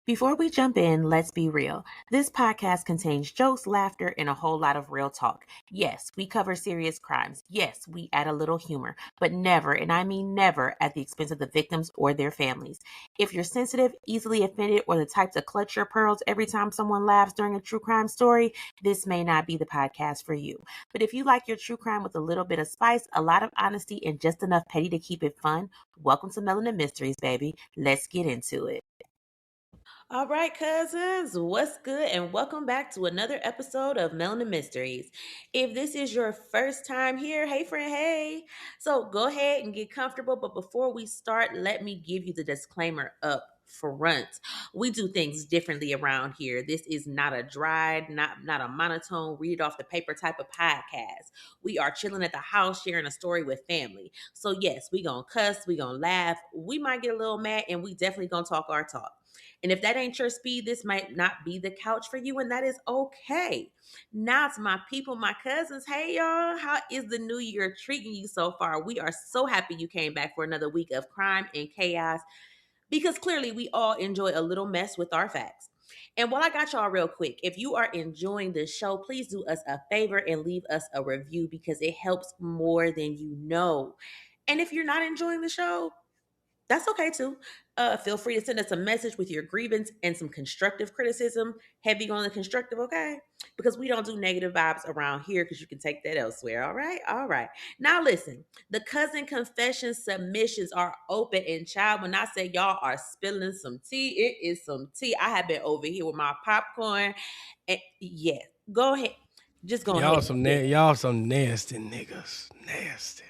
Before we jump in, let's be real. This podcast contains jokes, laughter, and a whole lot of real talk. Yes, we cover serious crimes. Yes, we add a little humor, but never, and I mean never, at the expense of the victims or their families. If you're sensitive, easily offended, or the type to clutch your pearls every time someone laughs during a true crime story, this may not be the podcast for you. But if you like your true crime with a little bit of spice, a lot of honesty, and just enough petty to keep it fun, welcome to Melanin Mysteries, baby. Let's get into it. All right, cousins, what's good? And welcome back to another episode of Melanin Mysteries. If this is your first time here, hey, friend, hey. So go ahead and get comfortable. But before we start, let me give you the disclaimer up front. We do things differently around here. This is not a dry, not a monotone, read it off the paper type of podcast. We are chilling at the house, sharing a story with family. So yes, we gonna cuss, we gonna laugh, we might get a little mad, and we definitely gonna talk our talk. And if that ain't your speed, this might not be the couch for you, and that is okay. Now to my people, my cousins, hey y'all, how is the new year treating you so far? We are so happy you came back for another week of crime and chaos because clearly we all enjoy a little mess with our facts. And while I got y'all real quick, if you are enjoying this show, please do us a favor and leave us a review because it helps more than you know. And if you're not enjoying the show, that's okay too. Feel free to send us a message with your grievance and some constructive criticism. Heavy on the constructive, okay? Because we don't do negative vibes around here because you can take that elsewhere. All right. All right. Now, listen, the cousin confession submissions are open. And, child, when I say y'all are spilling some tea, it is some tea. I have been over here with my popcorn. And, yeah, go ahead. Just go ahead. Y'all some nasty niggas. Nasty.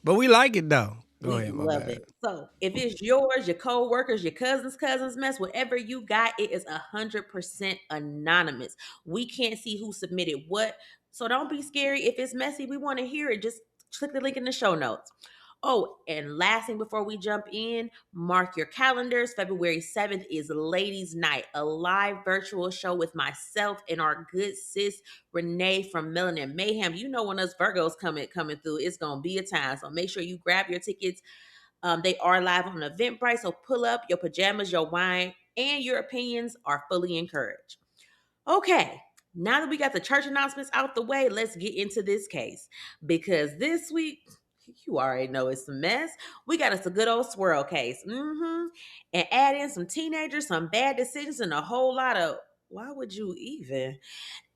But we like it though. Go We ahead, my love bad. it. So if it's yours, your co-workers, your cousins mess, whatever you got, it is 100% anonymous. We can't see who submitted what. So don't be scary. If it's messy, we want to hear it. Just click the link in the show notes. Oh, and last thing before we jump in, mark your calendars. February 7th is Ladies Night, a live virtual show with myself and our good sis Renee from Melanin Mayhem. You know when us Virgos coming through, it's gonna be a time. So make sure you grab your tickets. They are live on Eventbrite, so pull up your pajamas, your wine, and your opinions are fully encouraged. Okay, now that we got the church announcements out the way, let's get into this case. Because this week, you already know it's a mess. We got us a good old swirl case. And add in some teenagers, some bad decisions, and a whole lot of why would you even?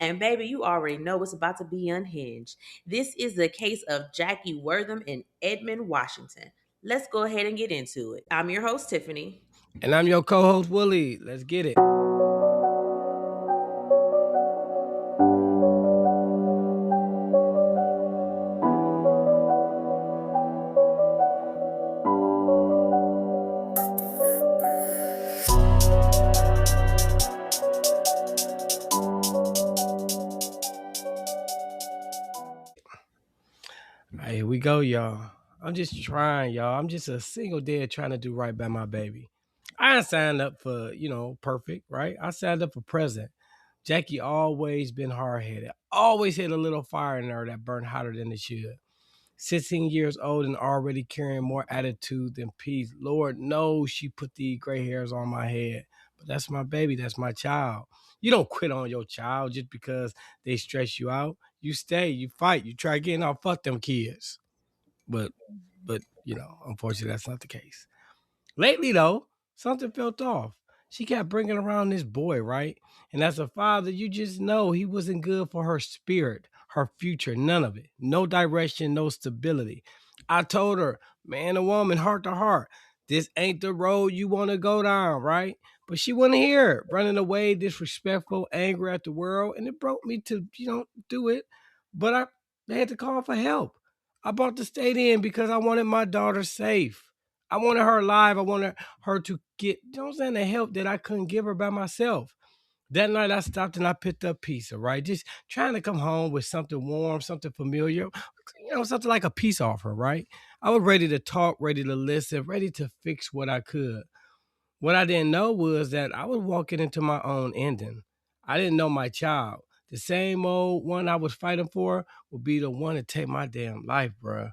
And baby, you already know it's about to be unhinged. This is the case of Jackie Wortham and Edmund, Washington. Let's go ahead and get into it. I'm your host, Tiffany. And I'm your co-host Willie. Let's get it. All right, here we go, y'all. I'm just trying, y'all. I'm just a single dad trying to do right by my baby. I ain't signed up for, perfect, right? I signed up for president. Jackie always been hard-headed. Always had a little fire in her that burned hotter than it should. 16 years old and already carrying more attitude than peace. Lord knows she put the gray hairs on my head. But that's my baby. That's my child. You don't quit on your child just because they stress you out. You stay, you fight, you try again. I'll fuck them kids. But unfortunately that's not the case. Lately, though, something felt off. She kept bringing around this boy, right? And as a father, you just know he wasn't good for her spirit, her future, none of it. No direction, no stability. I told her, man and woman, heart to heart, this ain't the road you want to go down, right? But she wouldn't hear it, running away, disrespectful, angry at the world, and it broke me to, do it. But they had to call for help. I brought the state in because I wanted my daughter safe. I wanted her alive. I wanted her to get, the help that I couldn't give her by myself. That night I stopped and I picked up pizza, right? Just trying to come home with something warm, something familiar, something like a peace offer, right? I was ready to talk, ready to listen, ready to fix what I could. What I didn't know was that I was walking into my own ending. I didn't know my child. The same old one I was fighting for would be the one to take my damn life, bruh.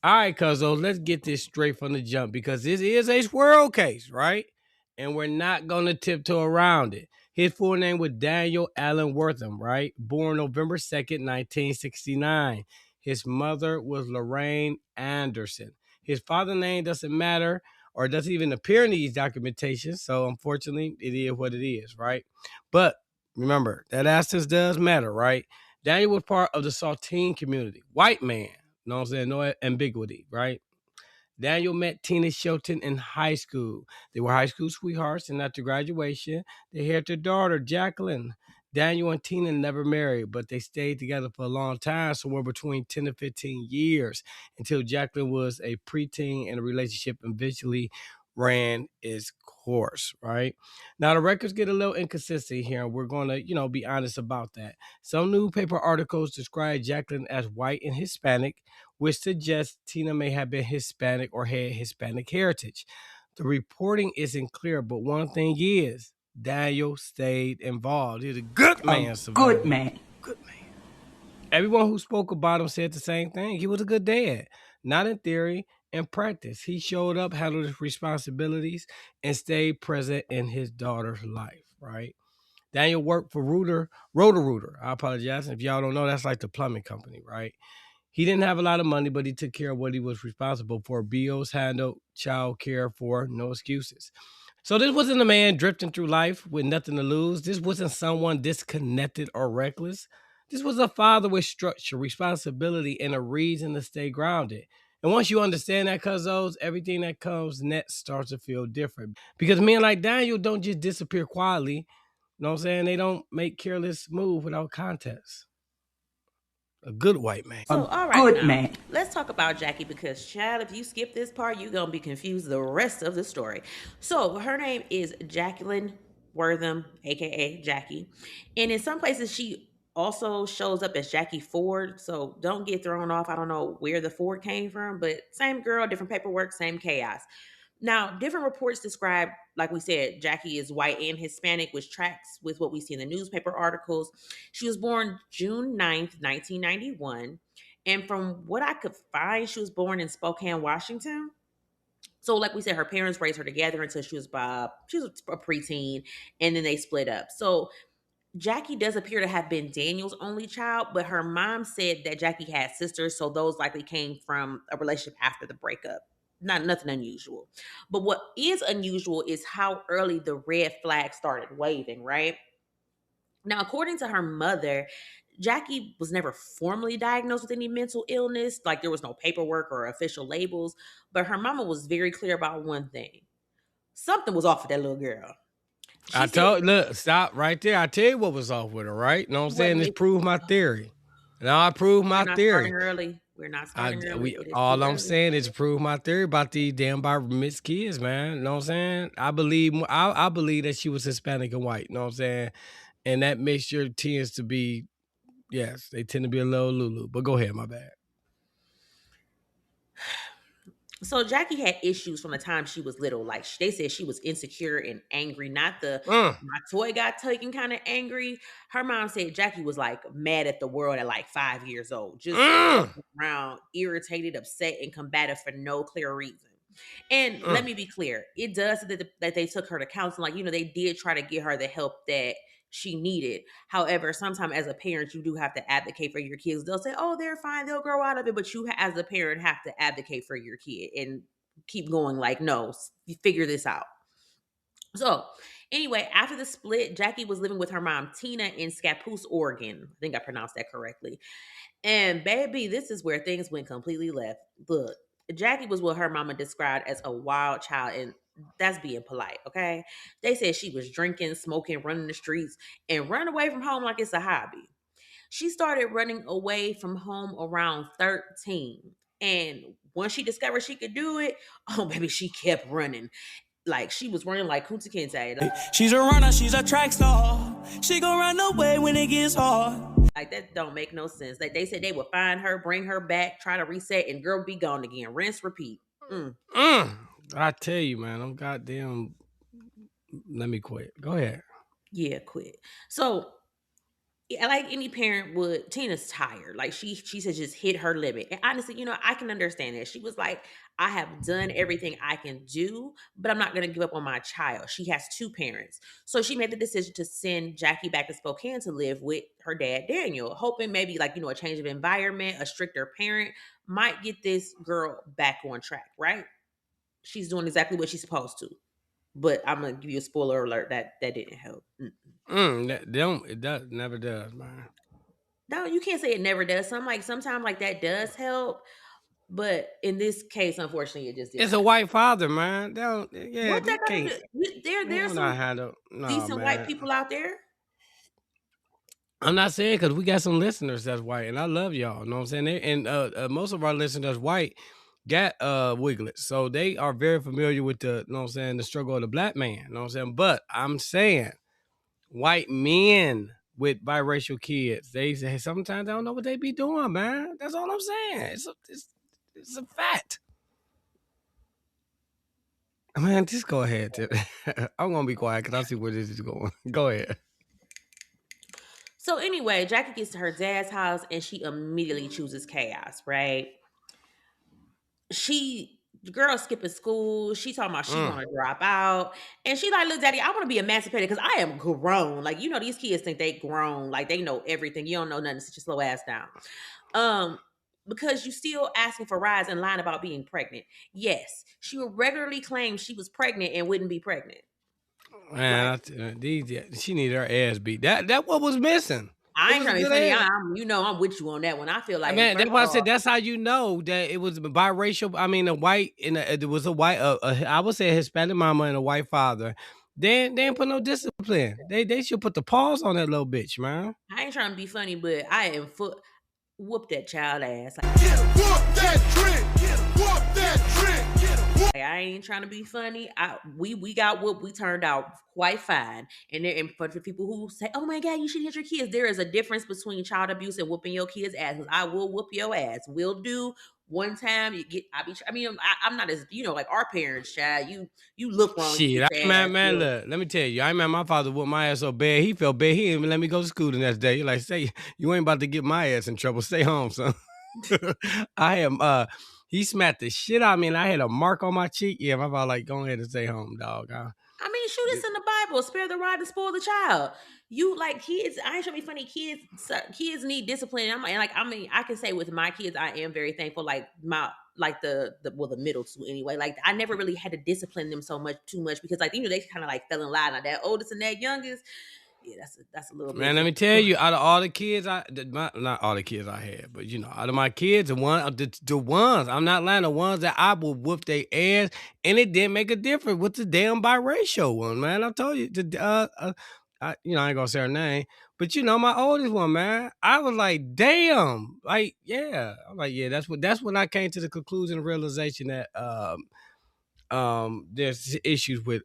All right, cuzzo, let's get this straight from the jump because this is a swirl case, right? and we're not going to tiptoe around it. His full name was Daniel Allen Wortham, right? Born November 2nd, 1969. His mother was Lorraine Anderson. His father's name doesn't matter or doesn't even appear in these documentations. So unfortunately, it is what it is, right? But remember, that absence does matter, right? Daniel was part of the Saltine community. White man, you know what I'm saying? No ambiguity, right? Daniel met Tina Shelton in high school. They were high school sweethearts, and after graduation, they had their daughter, Jacqueline. Daniel and Tina never married, but they stayed together for a long time, somewhere between 10 to 15 years, until Jacqueline was a preteen and the relationship eventually ran its course, right? Now, the records get a little inconsistent here, and we're going to, be honest about that. Some newspaper articles describe Jacqueline as white and Hispanic, which suggests Tina may have been Hispanic or had Hispanic heritage. The reporting isn't clear, but one thing is Daniel stayed involved. He's a good man, Good Savannah. man. Good man. Everyone who spoke about him said the same thing. He was a good dad, not in theory, in practice. He showed up, handled his responsibilities, and stayed present in his daughter's life, right? Daniel worked for Roto-Rooter. I apologize. If y'all don't know, that's like the plumbing company, right? He didn't have a lot of money, but he took care of what he was responsible for. Bills handled, child care for, no excuses. So this wasn't a man drifting through life with nothing to lose. This wasn't someone disconnected or reckless. This was a father with structure, responsibility, and a reason to stay grounded. And once you understand that, cuzos, everything that comes next starts to feel different. Because men like Daniel don't just disappear quietly. You know what I'm saying? They don't make careless move without context. A good white man. So, all right, Good now man. let's talk about Jackie because, child, if you skip this part, you're gonna be confused the rest of the story. So, her name is Jacqueline Wortham, aka Jackie, and in some places she also shows up as Jackie Ford. So, don't get thrown off. I don't know where the Ford came from, but same girl, different paperwork, same chaos. Now, different reports describe, like we said, Jackie is white and Hispanic, which tracks with what we see in the newspaper articles. She was born June 9th, 1991. And from what I could find, she was born in Spokane, Washington. So, like we said, her parents raised her together until she was a preteen, and then they split up. So, Jackie does appear to have been Daniel's only child, but her mom said that Jackie had sisters, so those likely came from a relationship after the breakup. Not nothing unusual. But what is unusual is how early the red flag started waving, right? Now, according to her mother, Jackie was never formally diagnosed with any mental illness, like there was no paperwork or official labels, but her mama was very clear about one thing. Something was off with that little girl. I She said, told look, stop right there. I tell you what was off with her, right? You know what I'm what saying? This makes proved my theory. Now I proved we're my not starting theory. early. We're not I starting early. we It is too all I'm early. saying is to prove my theory about these damn mixed kids, man. You know what I'm saying? I believe that she was Hispanic and white, you know what I'm saying? And that mixture tends to be, yes, they tend to be a little Lulu. But go ahead, my bad. So Jackie had issues from the time she was little. Like they said, she was insecure and angry. Not the Mm, my toy got taken kind of angry. Her mom said Jackie was like mad at the world at like 5 years old, just mm, walking around irritated, upset, and combative for no clear reason. And let mm. me be clear, it does that they took her to counseling. Like they did try to get her the help that she needed. However, sometimes as a parent, you do have to advocate for your kids. They'll say, "Oh, they're fine; they'll grow out of it," but you, as a parent, have to advocate for your kid and keep going. Like, no, you figure this out. So, anyway, after the split, Jackie was living with her mom Tina in Scappoose, Oregon. I think I pronounced that correctly. And baby, this is where things went completely left. Look, Jackie was what her mama described as a wild child, and that's being polite, okay? They said she was drinking, smoking, running the streets, and running away from home like it's a hobby. She started running away from home around 13. And once she discovered she could do it, oh baby, she kept running. Like she was running like Kunta Kinte. She's a runner, she's a track star. She gon' run away when it gets hard. Like that don't make no sense. Like they said they would find her, bring her back, try to reset, and girl be gone again. Rinse, repeat. Mm. Mm. I tell you, man, I'm goddamn. Let me quit. Go ahead. Yeah, quit. So yeah, like any parent would, Tina's tired. Like she said, just hit her limit. And honestly, I can understand that. She was like, I have done everything I can do, but I'm not gonna give up on my child. She has two parents. So she made the decision to send Jackie back to Spokane to live with her dad, Daniel, hoping maybe like, a change of environment, a stricter parent might get this girl back on track, right? She's doing exactly what she's supposed to. But I'm gonna give you a spoiler alert that didn't help. That, they don't, it does, never does, man. No, you can't say it never does. Sometimes like that does help, but in this case, unfortunately, it just did It's not. a white father, man. They don't, yeah, What they that got can't. to do? They There's don't know how to some handle. No, decent white man. people out there. I'm not saying because we got some listeners that's white, and I love y'all. You know what I'm saying? And most of our listeners that's white got Wiglets, so they are very familiar with the, you know what I'm saying, the struggle of the black man. You know what I'm saying? But I'm saying white men with biracial kids, they say sometimes they don't know what they be doing, man. That's all I'm saying. It's a fact. Man, just go ahead. Tip. I'm gonna be quiet because I see where this is going. Go ahead. So anyway, Jackie gets to her dad's house and she immediately chooses chaos. Right? The girl skipping school. She talking about she Mm. want to drop out, and she like, look, daddy, I want to be emancipated because I am grown. Like these kids think they grown, like they know everything. You don't know nothing. Sit your slow ass down. Um, because you still asking for rides and lying about being pregnant. Yes, she would regularly claim she was pregnant and wouldn't be pregnant. Like, Man, these, yeah, she needed her ass beat. That what was missing. It I ain't was a trying to be good funny. ass. I'm with you on that one. I feel I like mean, first that's why I of said all, that's how you know that it was biracial. I mean, a white and there was a white, I would say a Hispanic mama and a white father. They ain't put no discipline. They should put the pause on that little bitch, man. I ain't trying to be funny, but I am whoop that child ass. Like, I ain't trying to be funny. We got whooped. We turned out quite fine. And for people who say, "Oh my god, you should hit your kids," there is a difference between child abuse and whooping your kids' ass. 'Cause I will whoop your ass. Will do. One time you get. I mean, I'm not as like our parents, child. You look wrong, you Shit, get I your man, ass man, whooped. look, let me tell you, I remember my father whooped my ass so bad, he felt bad, he didn't even let me go to school the next day. He like, say, you ain't about to get my ass in trouble, stay home, son. I am, he smacked the shit out of me, and I had a mark on my cheek. Yeah, my father like, go ahead and stay home, dog. I mean, shoot, it's in the Bible. Spare the rod to spoil the child. You like kids. I ain't trying to be funny. Kids need discipline. I mean, I can say with my kids, I am very thankful. Like my, like the middle two anyway. Like I never really had to discipline them too much because like they kind of like fell in line. Like that oldest and that youngest, yeah, that's a little bit Man, let me tell different. you, out of all the kids not all the kids I had, but out of my kids, the ones, I'm not lying, the ones that I will whoop their ass, and it didn't make a difference with the damn biracial one, man. I told you, I ain't gonna say her name, but my oldest one, man, I was like, damn, like, yeah, I'm like, yeah, that's when I came to the conclusion and realization that there's issues with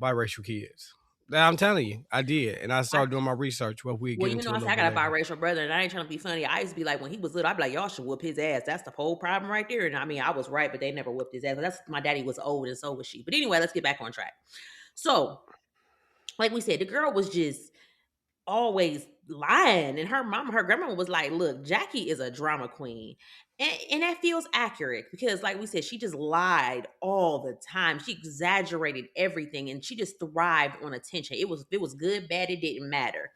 biracial kids. I'm telling you, I did, and I started doing my research. What we Well, get into a I little said I bit got a later. biracial brother, and I ain't trying to be funny. I used to be like, when he was little, I'd be like, y'all should whoop his ass. That's the whole problem right there. And I mean, I was right, but they never whooped his ass. That's my daddy was old, and so was she. But anyway, let's get back on track. So, like we said, the girl was just always lying, and her grandma was like, "Look, Jackie is a drama queen." And that feels accurate because, like we said, she just lied all the time. She exaggerated everything, and she just thrived on attention. It was good, bad, it didn't matter.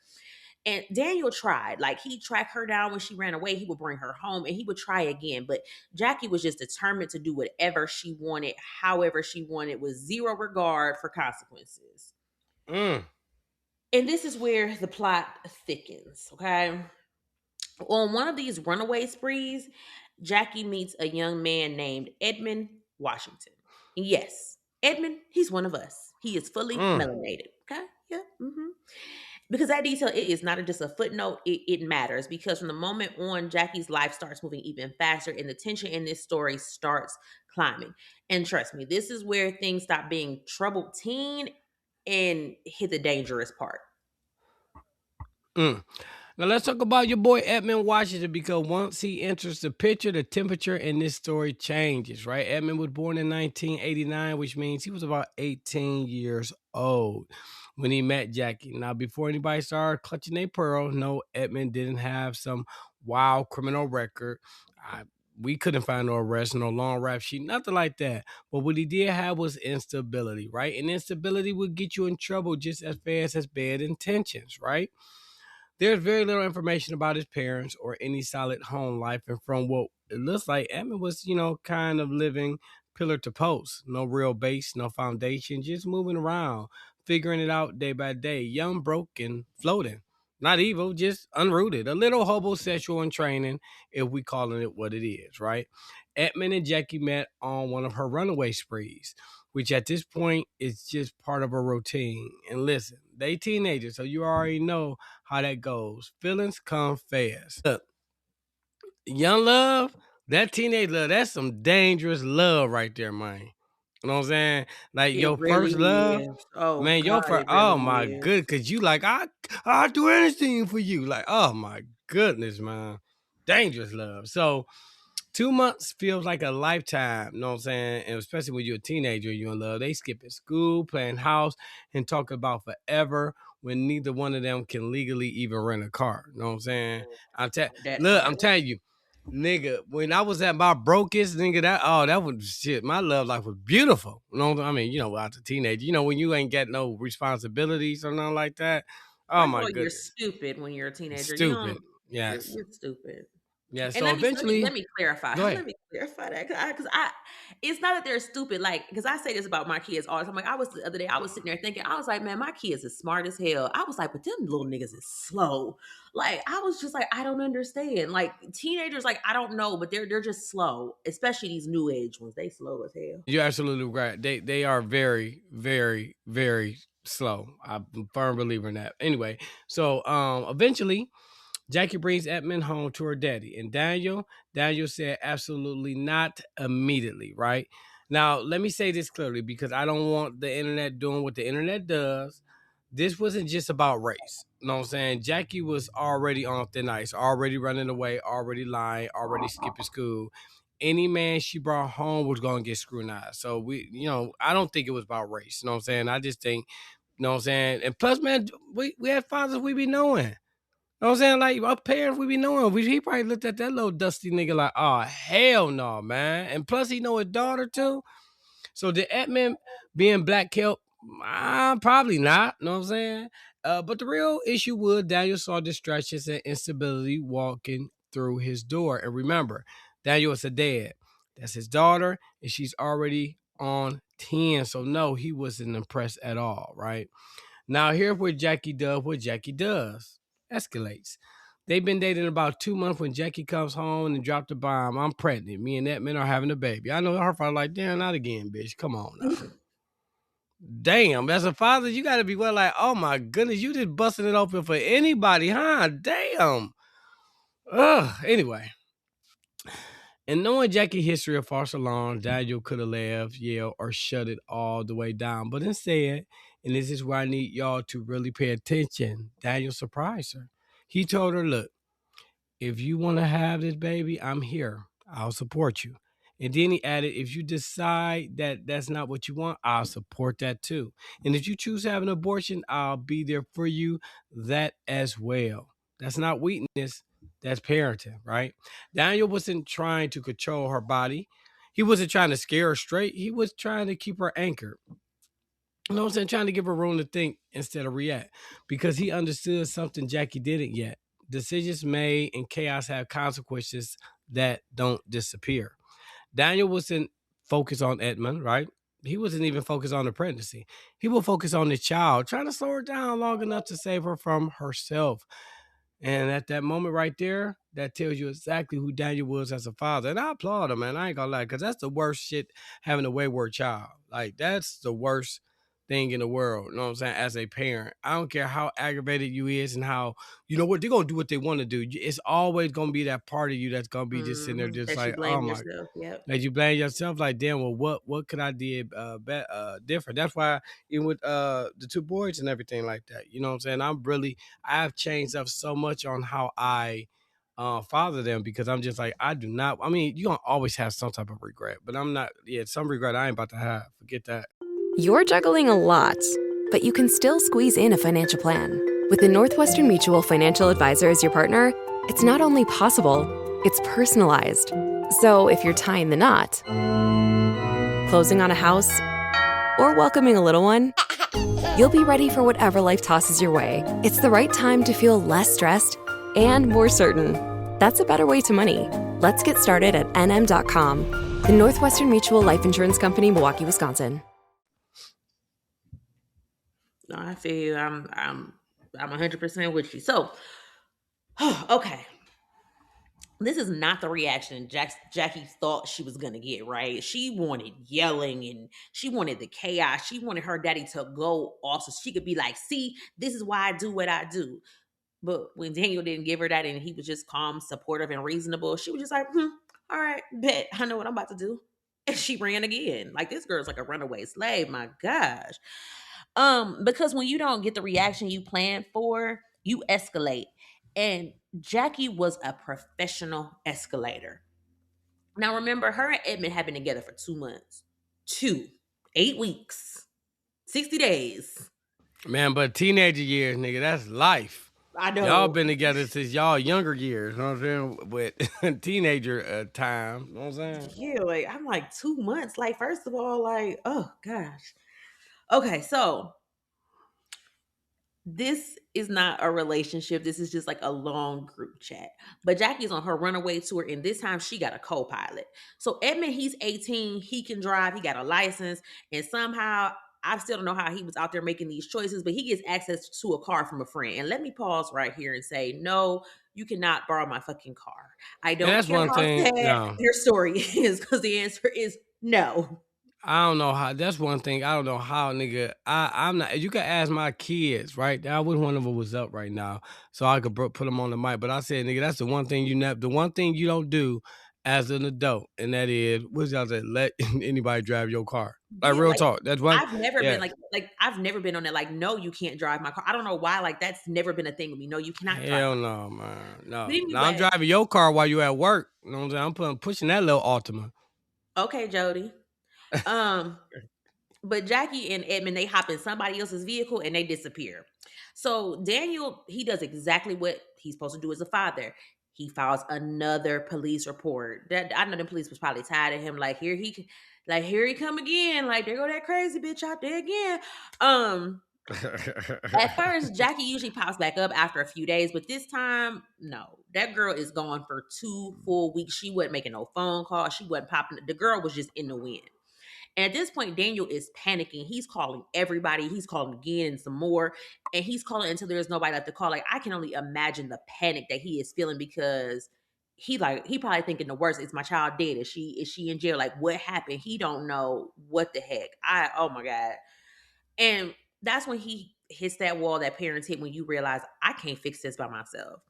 And Daniel tried. Like he tracked her down when she ran away. He would bring her home and he would try again. But Jackie was just determined to do whatever she wanted, however she wanted, with zero regard for consequences. Mm, And this is where the plot thickens. Okay. On one of these runaway sprees, Jackie meets a young man named Edmund Washington. Yes, Edmund, he's one of us. He is fully mm. melanated. Okay. Yeah. Because that detail, it is not just a footnote, it matters because from the moment on, Jackie's life starts moving even faster and the tension in this story starts climbing. And trust me, this is where things stop being troubled teen and hit the dangerous part. Mm. Now let's talk about your boy Edmund Washington, because once he enters the picture, the temperature in this story changes, right? Edmund was born in 1989, which means he was about 18 years old when he met Jackie. Now, before anybody started clutching their pearl, no, Edmund didn't have some wild criminal record. We couldn't find no arrest, no long rap sheet, nothing like that. But what he did have was instability, right? And instability would get you in trouble just as fast as bad intentions, right? There's very little information about his parents or any solid home life, and from what it looks like, Edmund was, kind of living pillar to post. No real base, no foundation, just moving around, figuring it out day by day. Young, broke, and floating. Not evil, just unrooted. A little homosexual in training, if we calling it what it is, right? Edmund and Jackie met on one of her runaway sprees, which at this point is just part of her routine. And listen, they teenagers, so you already know how that goes. Feelings come fast. Look, young love, that teenage love, that's some dangerous love right there, man. You know what I'm saying? Like It your really first love, is. Oh man, your God, first, it oh really my is. good, cause you like, I'll do anything for you. Like, oh my goodness, man. Dangerous love. So 2 months feels like a lifetime, you know what I'm saying? And especially when you're a teenager, you're in love. They skipping school, playing house, and talking about forever when neither one of them can legally even rent a car. You know what I'm saying? That Look, I'm part. telling you, nigga, when I was at my brokest, nigga, that was shit. My love life was beautiful. You know, I mean, as a teenager, when you ain't got no responsibilities or nothing like that. Oh First of my all, you're goodness. stupid when you're a teenager. You don't. Stupid. Yes. You're stupid. Yeah. And So let eventually, me clarify. go ahead. Let me clarify that because it's not that they're stupid. Like because I say this about my kids all the time. Like I was the other day, I was sitting there thinking, I was like, man, my kids is smart as hell. I was like, but them little niggas is slow. Like I was just like, I don't understand. Like teenagers, like I don't know, but they're just slow. Especially these new age ones. They slow as hell. You're absolutely right. They are very, very, very slow. I'm a firm believer in that. Anyway, so eventually Jackie brings Edmund home to her daddy. And Daniel said absolutely not immediately, right? Now, let me say this clearly because I don't want the internet doing what the internet does. This wasn't just about race. You know what I'm saying? Jackie was already on thin ice, already running away, already lying, already skipping school. Any man she brought home was going to get scrutinized. So I don't think it was about race. You know what I'm saying? I just think, you know what I'm saying? And plus, man, we had fathers we be knowing. You know what I'm saying? Like, our parents, we be knowing. He probably looked at that little dusty nigga like, oh, hell no, man. And plus, he know his daughter, too. So, the Edmund being black help? Probably not. You know what I'm saying? But the real issue was Daniel saw distractions and instability walking through his door. And remember, Daniel is a dad. That's his daughter, and she's already on 10. So, no, he wasn't impressed at all, right? Now, here's where Jackie does what Jackie does. Escalates. They've been dating about 2 months when Jackie comes home and dropped the bomb. I'm pregnant. Me and Edmund are having a baby. I know her father like, damn, not again, bitch. Come on now. Damn, as a father, you got to be well like, oh my goodness, you just busting it open for anybody, huh? Damn. Ugh. Anyway, and knowing Jackie's history of false alarm, Daniel could have laughed, yelled, or shut it all the way down. But instead, and this is where I need y'all to really pay attention, Daniel surprised her. He told her, look, if you want to have this baby, I'm here. I'll support you. And then he added, if you decide that that's not what you want, I'll support that too. And if you choose to have an abortion, I'll be there for you, that as well. That's not weakness, that's parenting, right? Daniel wasn't trying to control her body. He wasn't trying to scare her straight. He was trying to keep her anchored. You know what I'm saying? Trying to give her room to think instead of react because he understood something Jackie didn't yet. Decisions made and chaos have consequences that don't disappear. Daniel wasn't focused on Edmund, right? He wasn't even focused on the pregnancy. He was focused on the child, trying to slow her down long enough to save her from herself. And at that moment right there, that tells you exactly who Daniel was as a father. And I applaud him, man. I ain't gonna lie, because that's the worst shit having a wayward child. Like, that's the worst thing in the world. You know what I'm saying? As a parent, I don't care how aggravated you is and how you know what they're gonna do what they want to do. It's always gonna be that part of you that's gonna be just sitting there, just That you like, oh blame my, yourself. Yep. like you blame yourself. Like, damn, well, what could I did different? That's why even with the two boys and everything like that, you know what I'm saying? I've changed up so much on how I father them because I'm just like I do not. I mean, you gonna always have some type of regret, but I'm not. Yeah, some regret I ain't about to have. Forget that. You're juggling a lot, but you can still squeeze in a financial plan. With the Northwestern Mutual Financial Advisor as your partner, it's not only possible, it's personalized. So if you're tying the knot, closing on a house, or welcoming a little one, you'll be ready for whatever life tosses your way. It's the right time to feel less stressed and more certain. That's a better way to money. Let's get started at nm.com. The Northwestern Mutual Life Insurance Company, Milwaukee, Wisconsin. No, I feel you. I'm 100% with you. So, okay. This is not the reaction Jackie thought she was gonna get, right? She wanted yelling and she wanted the chaos. She wanted her daddy to go off so she could be like, see, this is why I do what I do. But when Daniel didn't give her that and he was just calm, supportive, and reasonable, she was just like, all right, bet. I know what I'm about to do. And she ran again. Like, this girl's like a runaway slave. My gosh. Because when you don't get the reaction you planned for, you escalate. And Jackie was a professional escalator. Now remember, her and Edmund have been together for 2 months. 8 weeks, 60 days. Man, but teenager years, nigga, that's life. I Y'all know. been together since y'all younger years, you know what I'm saying? With teenager time, you know what I'm saying? Yeah, like I'm like 2 months. Like, first of all, like, oh gosh. Okay, so this is not a relationship. This is just like a long group chat. But Jackie's on her runaway tour, and this time she got a co-pilot. So Edmund, he's 18, he can drive, he got a license, and somehow I still don't know how he was out there making these choices, but he gets access to a car from a friend. And let me pause right here and say, no, you cannot borrow my fucking car. I And don't that's care one how thing. sad No, your story is, because the answer is no. I don't know how. That's one thing. I don't know how, nigga. I'm not. You can ask my kids, right? I wish one of them was up right now, so I could put them on the mic. But I said, nigga, that's the one thing you never. The one thing you don't do as an adult, and that is, what's y'all say? Let anybody drive your car. Like Yeah, real like talk. That's one. I've never been Yeah. like I've never been on that. Like, no, you can't drive my car. I don't know why. Like, that's never been a thing with me. No, you cannot drive Hell my car. no, man. But No. Now I'm anyway, driving your car while you at work. You know what I'm saying? Pushing that little Altima. okay, Jody. Um, but Jackie and Edmund, they hop in somebody else's vehicle and they disappear. So Daniel, he does exactly what he's supposed to do as a father. He files another police report. That I know the police was probably tired of him. Like here he come again. Like, there go that crazy bitch out there again. At first, Jackie usually pops back up after a few days, but this time, no. That girl is gone for 2 full weeks. She wasn't making no phone calls. She wasn't popping. The girl was just in the wind. And at this point, Daniel is panicking. He's calling everybody. He's calling again and some more. And he's calling until there's nobody left to call. Like, I can only imagine the panic that he is feeling, because he probably thinking the worst. Is my child dead? Is she in jail? Like, what happened? He don't know what the heck. Oh my God. And that's when he hits that wall that parents hit, when you realize, I can't fix this by myself.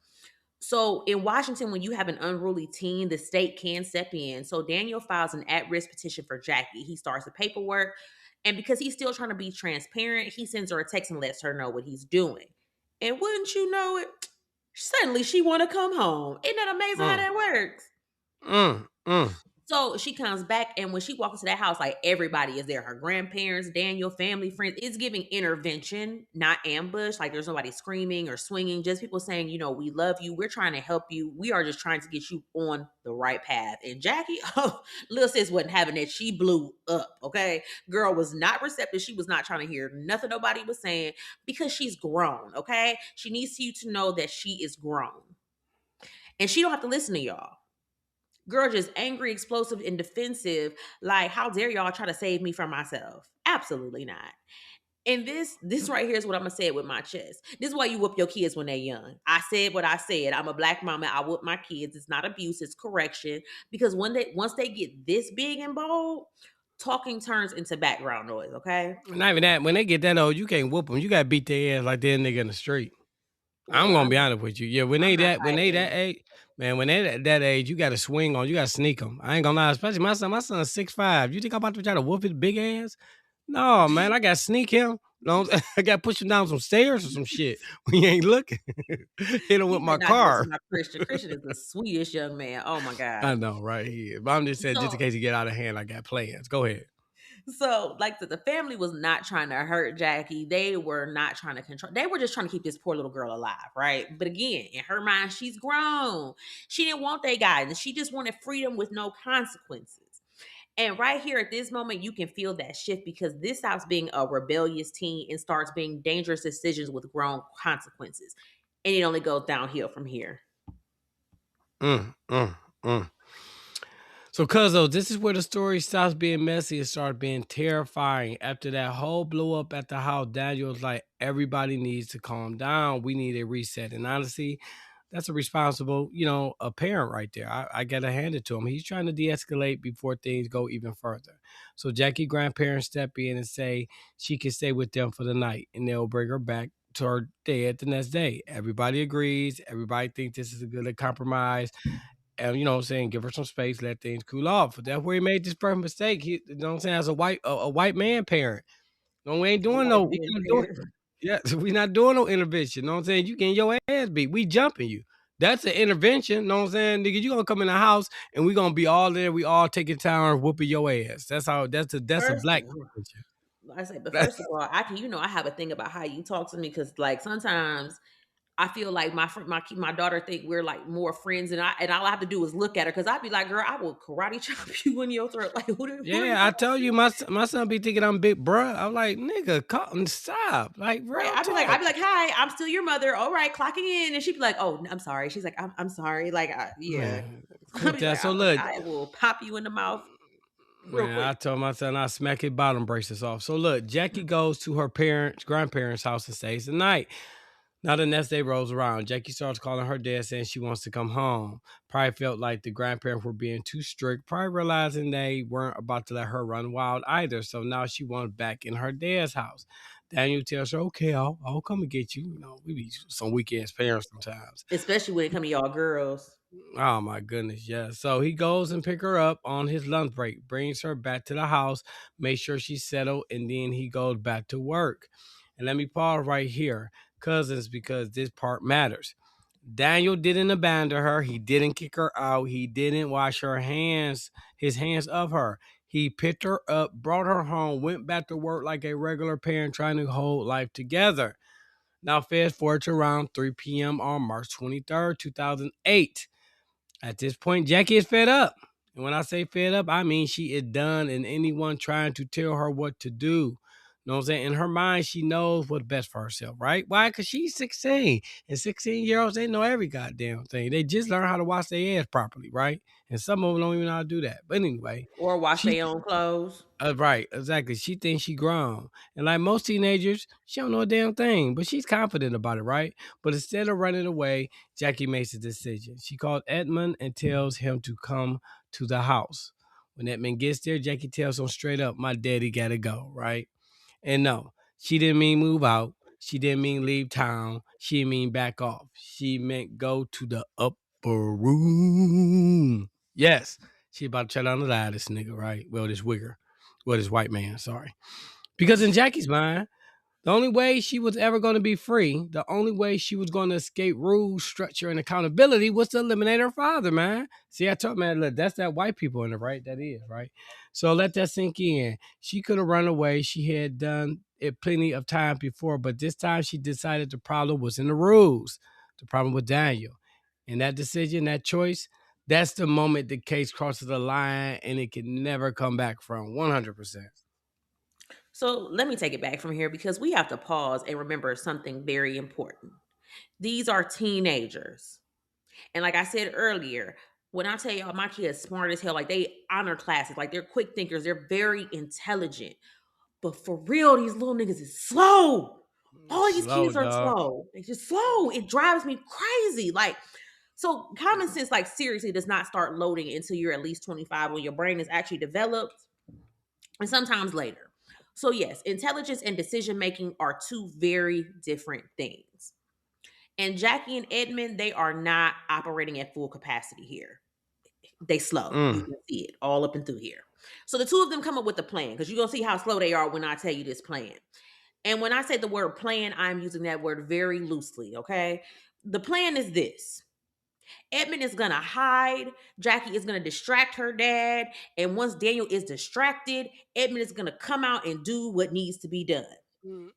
So in Washington, when you have an unruly teen, the state can step in. So Daniel files an at-risk petition for Jackie. He starts the paperwork. And because he's still trying to be transparent, he sends her a text and lets her know what he's doing. And wouldn't you know it, suddenly she want to come home. Isn't that amazing how mm, that works? mm. So she comes back, and when she walks into that house, like, everybody is there. Her grandparents, Daniel, family, friends. It's giving intervention, not ambush. Like, there's nobody screaming or swinging. Just people saying, we love you. We're trying to help you. We are just trying to get you on the right path. And Jackie, little sis wasn't having it. She blew up, okay? Girl was not receptive. She was not trying to hear nothing nobody was saying, because she's grown, okay? She needs you to know that she is grown. And she don't have to listen to y'all. Girl just angry, explosive, and defensive. Like, how dare y'all try to save me from myself? Absolutely not. And this right here is what I'm gonna say it with my chest. This is why you whoop your kids when they're young. I said what I said. I'm a black mama. I whoop my kids. It's not abuse, it's correction. Because once they get this big and bold, talking turns into background noise, okay? Not even that. When they get that old, you can't whoop them. You got to beat their ass like that nigga in the street. I'm Well, gonna be honest with you. Yeah, I'm not when they that fighting. age, man, when they that age, you got to swing on. You got to sneak them. I ain't gonna lie. Especially my son. My son's 6'5". You think I'm about to try to whoop his big ass? No, man. I got to sneak him. No, I got to push him down some stairs or some shit when you ain't looking. Hit him You with my better not do it to car. my Christian. Christian is the sweetest young man. Oh my I gosh. know, right here. But I'm just saying, just in So case you get out of hand, I got plans. Go ahead. So, like the family was not trying to hurt Jackie. They were not trying to control. They were just trying to keep this poor little girl alive, right? But again, in her mind, she's grown. She didn't want that guidance. She just wanted freedom with no consequences. And right here at this moment, you can feel that shift because this stops being a rebellious teen and starts being dangerous decisions with grown consequences. And it only goes downhill from here. Mm, mm, mm. So, Cuzzo, this is where the story stops being messy and starts being terrifying. After that whole blow up at the house, Daniel's like, everybody needs to calm down. We need a reset. And honestly, that's a responsible, a parent right there. I got to hand it to him. He's trying to de escalate before things go even further. So, Jackie grandparents step in and say she can stay with them for the night and they'll bring her back to her dad the next day. Everybody agrees. Everybody thinks this is a good compromise. And you know what I'm saying, give her some space, let things cool off. But that's where he made this first mistake. He, you know what I'm saying, as a white man parent. No, we ain't A doing white no, we man not doing, parent. yeah, we not doing no intervention. You know what I'm saying? You getting your ass beat. We jumping you. That's an intervention. You know what I'm saying? Nigga, you gonna come in the house and we gonna be all there. We all taking time whooping your ass. That's a First, black intervention. I say, but first of all, I can, I have a thing about how you talk to me because, like, sometimes I feel like my daughter think we're like more friends, and all I have to do is look at her because I'd be like, girl, I will karate chop you in your throat. Like, who are you Yeah, I talking tell you, to? my son be thinking I'm big bruh. I'm like, nigga, stop. Like, Right? real I'd talk. be like, hi, I'm still your mother. All right, clocking in, and she'd be like, oh, I'm sorry. She's like, I'm sorry. Like, yeah. Man, I'd quit be that. like, So look, I will pop you in the mouth real man, I quick. told my son I smack his bottom braces off. So look, Jackie goes to her grandparents' house and stays the night. Now the next day rolls around. Jackie starts calling her dad saying she wants to come home. Probably felt like the grandparents were being too strict. Probably realizing they weren't about to let her run wild either. So now she wants back in her dad's house. Daniel tells her, "Okay, I'll come and get you. You know, we be some weekends parents sometimes." Especially when it comes to y'all girls. Oh my goodness, yeah. So he goes and pick her up on his lunch break, brings her back to the house, make sure she's settled, and then he goes back to work. And let me pause right here, cousins, because this part matters. Daniel didn't abandon her. He didn't kick her out. He didn't wash his hands of her. He picked her up, brought her home, went back to work like a regular parent trying to hold life together. Now, fast forward to around 3 p.m. on March 23rd, 2008. At this point, Jackie is fed up. And when I say fed up, I mean she is done and anyone trying to tell her what to do. You know what I'm saying? In her mind, she knows what's best for herself, right? Why? Because she's 16. And 16-year-olds, they know every goddamn thing. They just learn how to wash their ass properly, right? And some of them don't even know how to do that. But anyway, Or wash she their own clothes. right, exactly. She thinks she grown. And like most teenagers, she don't know a damn thing, but she's confident about it, right? But instead of running away, Jackie makes a decision. She called Edmund and tells him to come to the house. When Edmund gets there, Jackie tells him straight up, my daddy gotta go, right? And no, she didn't mean move out. She didn't mean leave town. She didn't mean back off. She meant go to the upper room. Yes, she about to try down the lie, this nigga, right? Well, this wigger. Well, this white man, sorry. Because in Jackie's mind, the only way she was ever going to be free, the only way she was going to escape rules, structure, and accountability was to eliminate her father, man. See, I told man, look, that's that white people in the right. That is, right? So let that sink in. She could have run away. She had done it plenty of times before, but this time she decided the problem was in the rules. The problem with Daniel. And that decision, that choice, that's the moment the case crosses the line and it can never come back from 100%. So let me take it back from here because we have to pause and remember something very important. These are teenagers. And like I said earlier, when I tell y'all my kids smart as hell, like they honor classes, like they're quick thinkers, they're very intelligent. But for real, these little niggas is slow. All these Slow, kids are dog. slow. They just slow. It drives me crazy. Like, so common sense, like seriously, does not start loading until you're at least 25 when your brain is actually developed. and sometimes later. So, yes, intelligence and decision making are two very different things. And Jackie and Edmund, they are not operating at full capacity here. They slow. You Mm. can see it all up and through here. So the two of them come up with a plan because you're going to see how slow they are when I tell you this plan. And when I say the word plan, I'm using that word very loosely, okay? The plan is this. Edmund is gonna hide. Jackie is gonna distract her dad. And once Daniel is distracted, Edmund is gonna come out and do what needs to be done.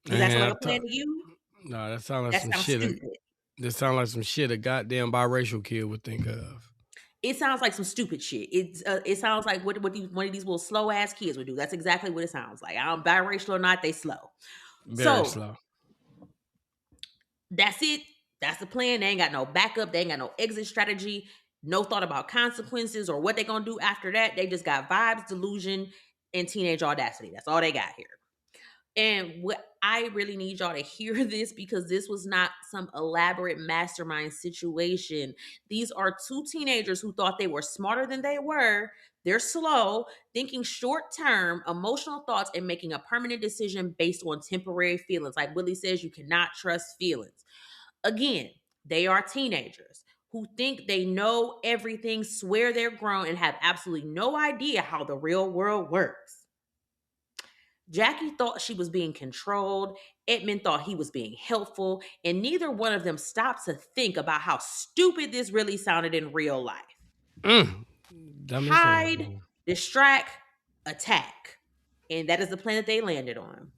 Does that sound like a plan to you? No, that sounds like That some sounds shit. stupid. That sounds like some shit a goddamn biracial kid would think of. It sounds like some stupid shit. It sounds like what one of these little slow ass kids would do. That's exactly what it sounds like. I don't biracial or not, they slow. Very So slow. that's it. That's the plan. They ain't got no backup. They ain't got no exit strategy. No thought about consequences or what they gonna do after that. They just got vibes, delusion, and teenage audacity. That's all they got here. And what I really need y'all to hear this because this was not some elaborate mastermind situation. These are two teenagers who thought they were smarter than they were. They're slow, thinking short term, emotional thoughts, and making a permanent decision based on temporary feelings. Like Willie says, you cannot trust feelings. Again, they are teenagers who think they know everything, swear they're grown, and have absolutely no idea how the real world works. Jackie thought she was being controlled. Edmund thought he was being helpful. And neither one of them stopped to think about how stupid this really sounded in real life. Dumb as hell, Hide, man. distract, attack. And that is the plan that they landed on.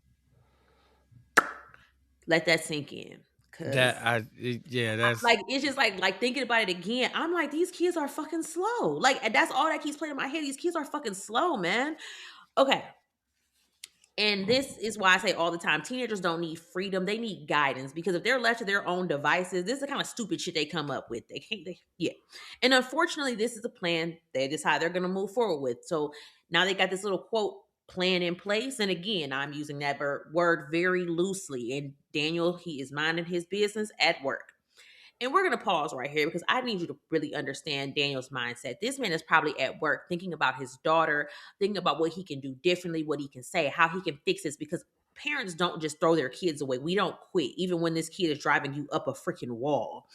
Let that sink in. Cause That's like it's just like thinking about it again. I'm like, these kids are fucking slow. Like that's all that keeps playing in my head. These kids are fucking slow, man. Okay. And this is why I say all the time, teenagers don't need freedom. They need guidance because if they're left to their own devices, this is the kind of stupid shit they come up with. Yeah. And unfortunately, this is a plan they decide they're going to move forward with. So now they got this little quote plan in place. And again, I'm using that word very loosely. And Daniel, he is minding his business at work. And we're going to pause right here because I need you to really understand Daniel's mindset. This man is probably at work thinking about his daughter, thinking about what he can do differently, what he can say, how he can fix this because parents don't just throw their kids away. We don't quit, even when this kid is driving you up a freaking wall.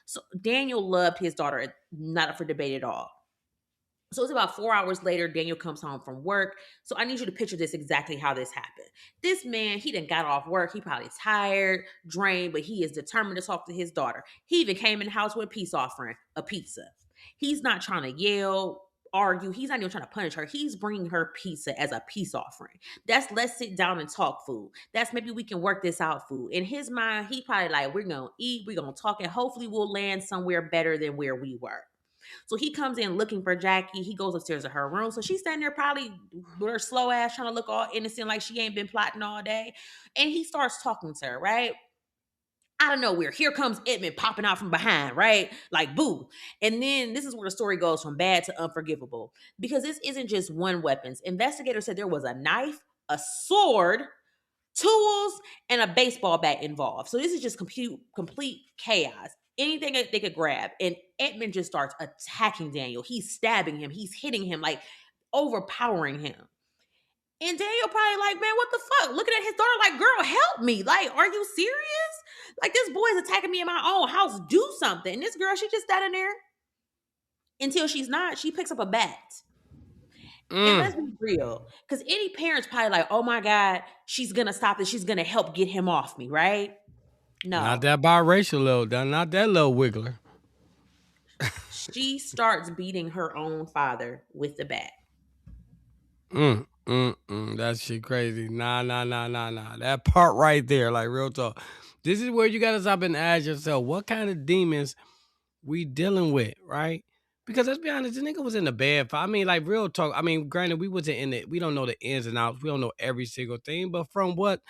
So Daniel loved his daughter, not up for debate at all. So it's about 4 hours later, Daniel comes home from work. So I need you to picture this exactly how this happened. This man, he done got off work. He probably tired, drained, but he is determined to talk to his daughter. He even came in the house with a peace offering, a pizza. He's not trying to yell, argue. He's not even trying to punish her. He's bringing her pizza as a peace offering. That's let's sit down and talk food. That's maybe we can work this out food. In his mind, he probably like, we're going to eat, we're going to talk, and hopefully we'll land somewhere better than where we were. So he comes in looking for Jackie. He goes upstairs to her room. So she's standing there probably with her slow ass trying to look all innocent like she ain't been plotting all day. And he starts talking to her, right? Out of nowhere, here comes Edmund popping out from behind, right? Like, boo. And then this is where the story goes from bad to unforgivable. Because this isn't just one weapons. Investigators said there was a knife, a sword, tools, and a baseball bat involved. So this is just complete chaos. Anything that they could grab. And Edmund just starts attacking Daniel. He's stabbing him. He's hitting him, like overpowering him. And Daniel probably like, man, what the fuck? Looking at his daughter like, girl, help me. Like, are you serious? Like, this boy is attacking me in my own house. Do something. And this girl, she just standing there until she's not. She picks up a bat. And let's be real. Because any parent's probably like, oh my God, she's going to stop this. She's going to help get him off me, right? No. Not that biracial little, not that little wiggler. She starts beating her own father with the bat. That shit crazy. Nah. That part right there, like real talk. This is where you gotta stop and ask yourself, what kind of demons we dealing with, right? Because let's be honest, the nigga was in the bed. I mean, like real talk. I mean, granted, we wasn't in it. We don't know the ins and outs. We don't know every single thing. But from what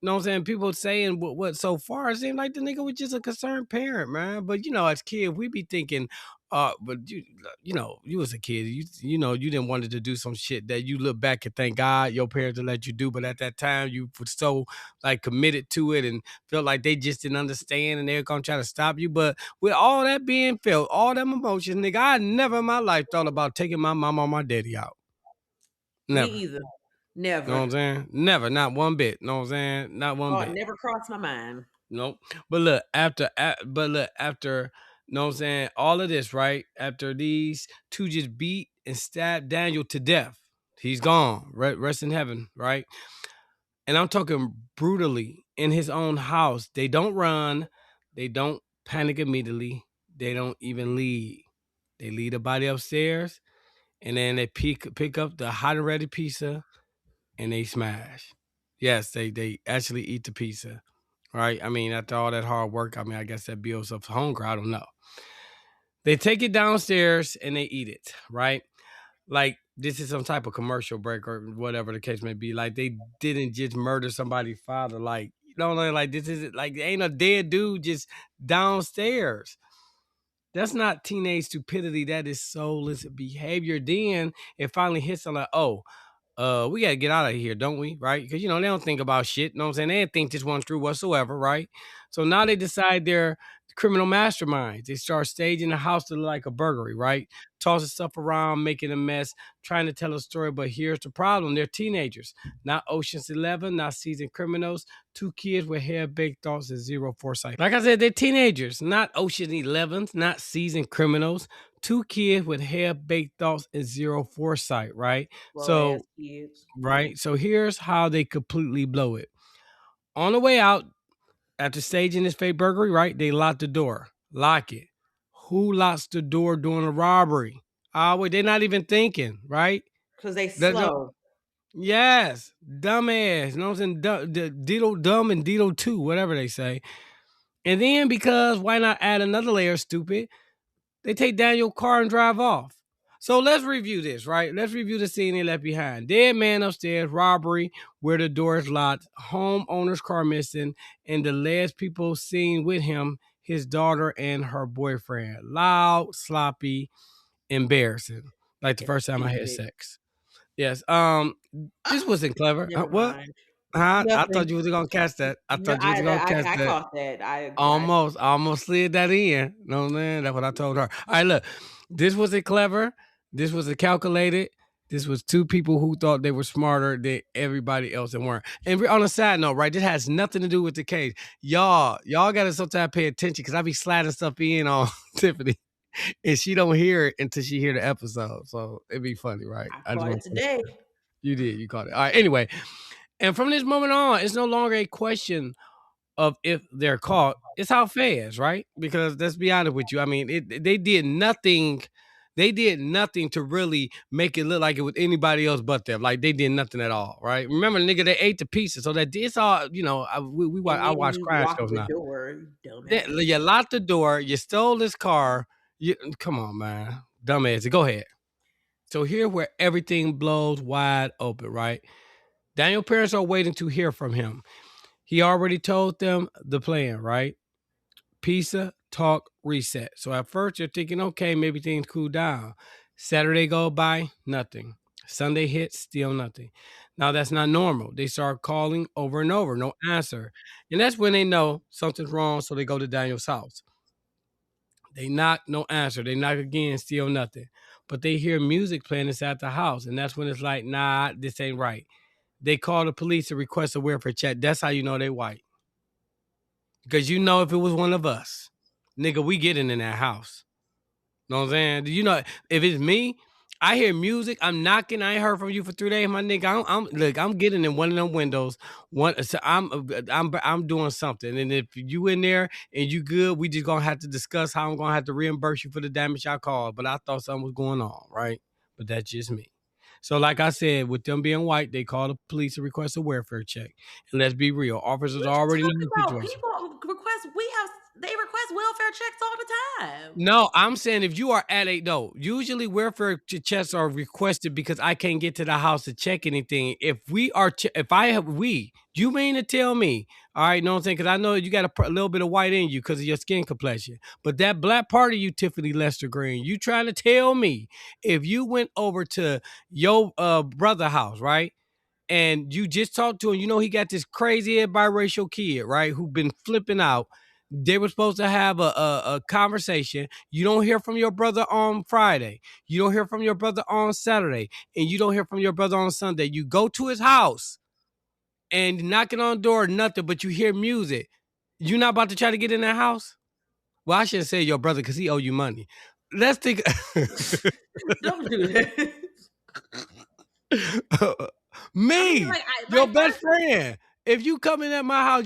you know what I'm saying? People saying what so far it seemed like the nigga was just a concerned parent, man. But you know, as kids, we be thinking, but you know, you was a kid, you know, you didn't wanted to do some shit that you look back and thank God your parents to let you do, but at that time you were so like committed to it and felt like they just didn't understand and they're gonna try to stop you. But with all that being felt, all them emotions, nigga, I never in my life thought about taking my mom or my daddy out. Me Never. either. Never. Know what I'm saying? Never, not one bit. Know what I'm saying? Not one Oh, it bit. never crossed my mind. Nope. But look, after, know what I'm saying, all of this, right? After these two just beat and stabbed Daniel to death, he's gone. Rest in heaven, right? And I'm talking brutally in his own house. They don't run, they don't panic immediately, they don't even leave. They leave the body upstairs, and then they pick up the hot and ready pizza and they smash. Yes, they actually eat the pizza. Right? I mean, after all that hard work, I mean, I guess that builds up hunger. I don't know. They take it downstairs and they eat it, right? Like this is some type of commercial break or whatever the case may be. Like they didn't just murder somebody's father. Like, you know, like this is like ain't a dead dude just downstairs. That's not teenage stupidity. That is soulless behavior. Then it finally hits on like, oh, we gotta get out of here, don't we? Right? Because they don't think about shit. You know what I'm saying? They didn't think this one's true whatsoever, right? So now they decide they're criminal masterminds. They start staging the house to look like a burglary, right? Tossing stuff around, making a mess, trying to tell a story. But here's the problem: they're teenagers, not Ocean's 11, not seasoned criminals. Two kids with hair-baked thoughts and zero foresight. Like I said, they're teenagers, not Ocean's 11s, not seasoned criminals. Two kids with hair-baked thoughts and zero foresight, right? Slow ass So kids. right? So here's how they completely blow it. On the way out, after staging this fake burglary, right? They lock the door. Lock it. Who locks the door during a robbery? Wait, they're not even thinking, right? Because they The- slow. yes, dumbass. You know what I'm saying? Diddle dumb and diddle two, whatever they say. And then because why not add another layer, stupid? They take Daniel's car and drive off. So let's review this, right? Let's review the scene they left behind. Dead man upstairs, robbery where the door is locked, homeowner's car missing, and the last people seen with him, his daughter and her boyfriend. Loud, sloppy, embarrassing. Like the first time I had sex. Yes. This wasn't clever. Never What? mind. I thought Nothing. you was gonna catch that. I No, thought you was gonna catch I that. caught that. Almost slid that in. You know what I'm saying? That's what I told her. All right, look, this wasn't clever. This was a calculated. This was two people who thought they were smarter than everybody else and weren't. And on a side note, right, this has nothing to do with the case. Y'all got to sometimes pay attention because I be sliding stuff in on Tiffany, and she don't hear it until she hear the episode. So it'd be funny, right? I I just caught want it today. you did. You caught it. All right. Anyway, and from this moment on, it's no longer a question of if they're caught, it's how fast, right? Because let's be honest with you. I mean, they did nothing. They did nothing to really make it look like it was anybody else but them. Like they did nothing at all, right? Remember, nigga, they ate the pieces, so that it's all And I then watch you crime locked shows the now. door, you dumbass. You locked the door. You stole this car. Come on, man, dumbass. Go ahead. So here, where everything blows wide open, right? Daniel's parents are waiting to hear from him. He already told them the plan, right? Pizza, talk, reset. So at first you're thinking, okay, maybe things cool down. Saturday go by, nothing. Sunday hits, still nothing. Now that's not normal. They start calling over and over, no answer. And that's when they know something's wrong, so they go to Daniel's house. They knock, no answer. They knock again, still nothing. But they hear music playing inside the house, and that's when it's like, nah, this ain't right. They call the police to request a welfare check. That's how you know they white. Because you know if it was one of us, nigga, we getting in that house. Know what I'm saying? You know, if it's me, I hear music, I'm knocking. I ain't heard from you for 3 days, my nigga. I'm getting in one of them windows. I'm doing something. And if you in there and you good, we just gonna have to discuss how I'm gonna have to reimburse you for the damage I caused. But I thought something was going on, right? But that's just me. So, like I said, with them being white, they call the police to request a welfare check. And let's be real, officers What already you know the talking about? situation. People request. They request welfare checks all the time. No, I'm saying if you are at a no, usually welfare checks are requested because I can't get to the house to check anything. If we are, if I have you mean to tell me? All right, know what I'm saying? Because I know you got a little bit of white in you because of your skin complexion, but that black part of you, Tiffany Lester Green, you trying to tell me if you went over to your brother house, right? And you just talked to him, you know he got this crazy biracial kid, right? Who been flipping out. They were supposed to have a conversation. You don't hear from your brother on Friday. You don't hear from your brother on Saturday. And you don't hear from your brother on Sunday. You go to his house and knocking on the door, nothing, but you hear music. You not about to try to get in that house? Well, I shouldn't say your brother because he owe you money. Let's think. Don't do that. Me, like, your best friend. If you come in at my house,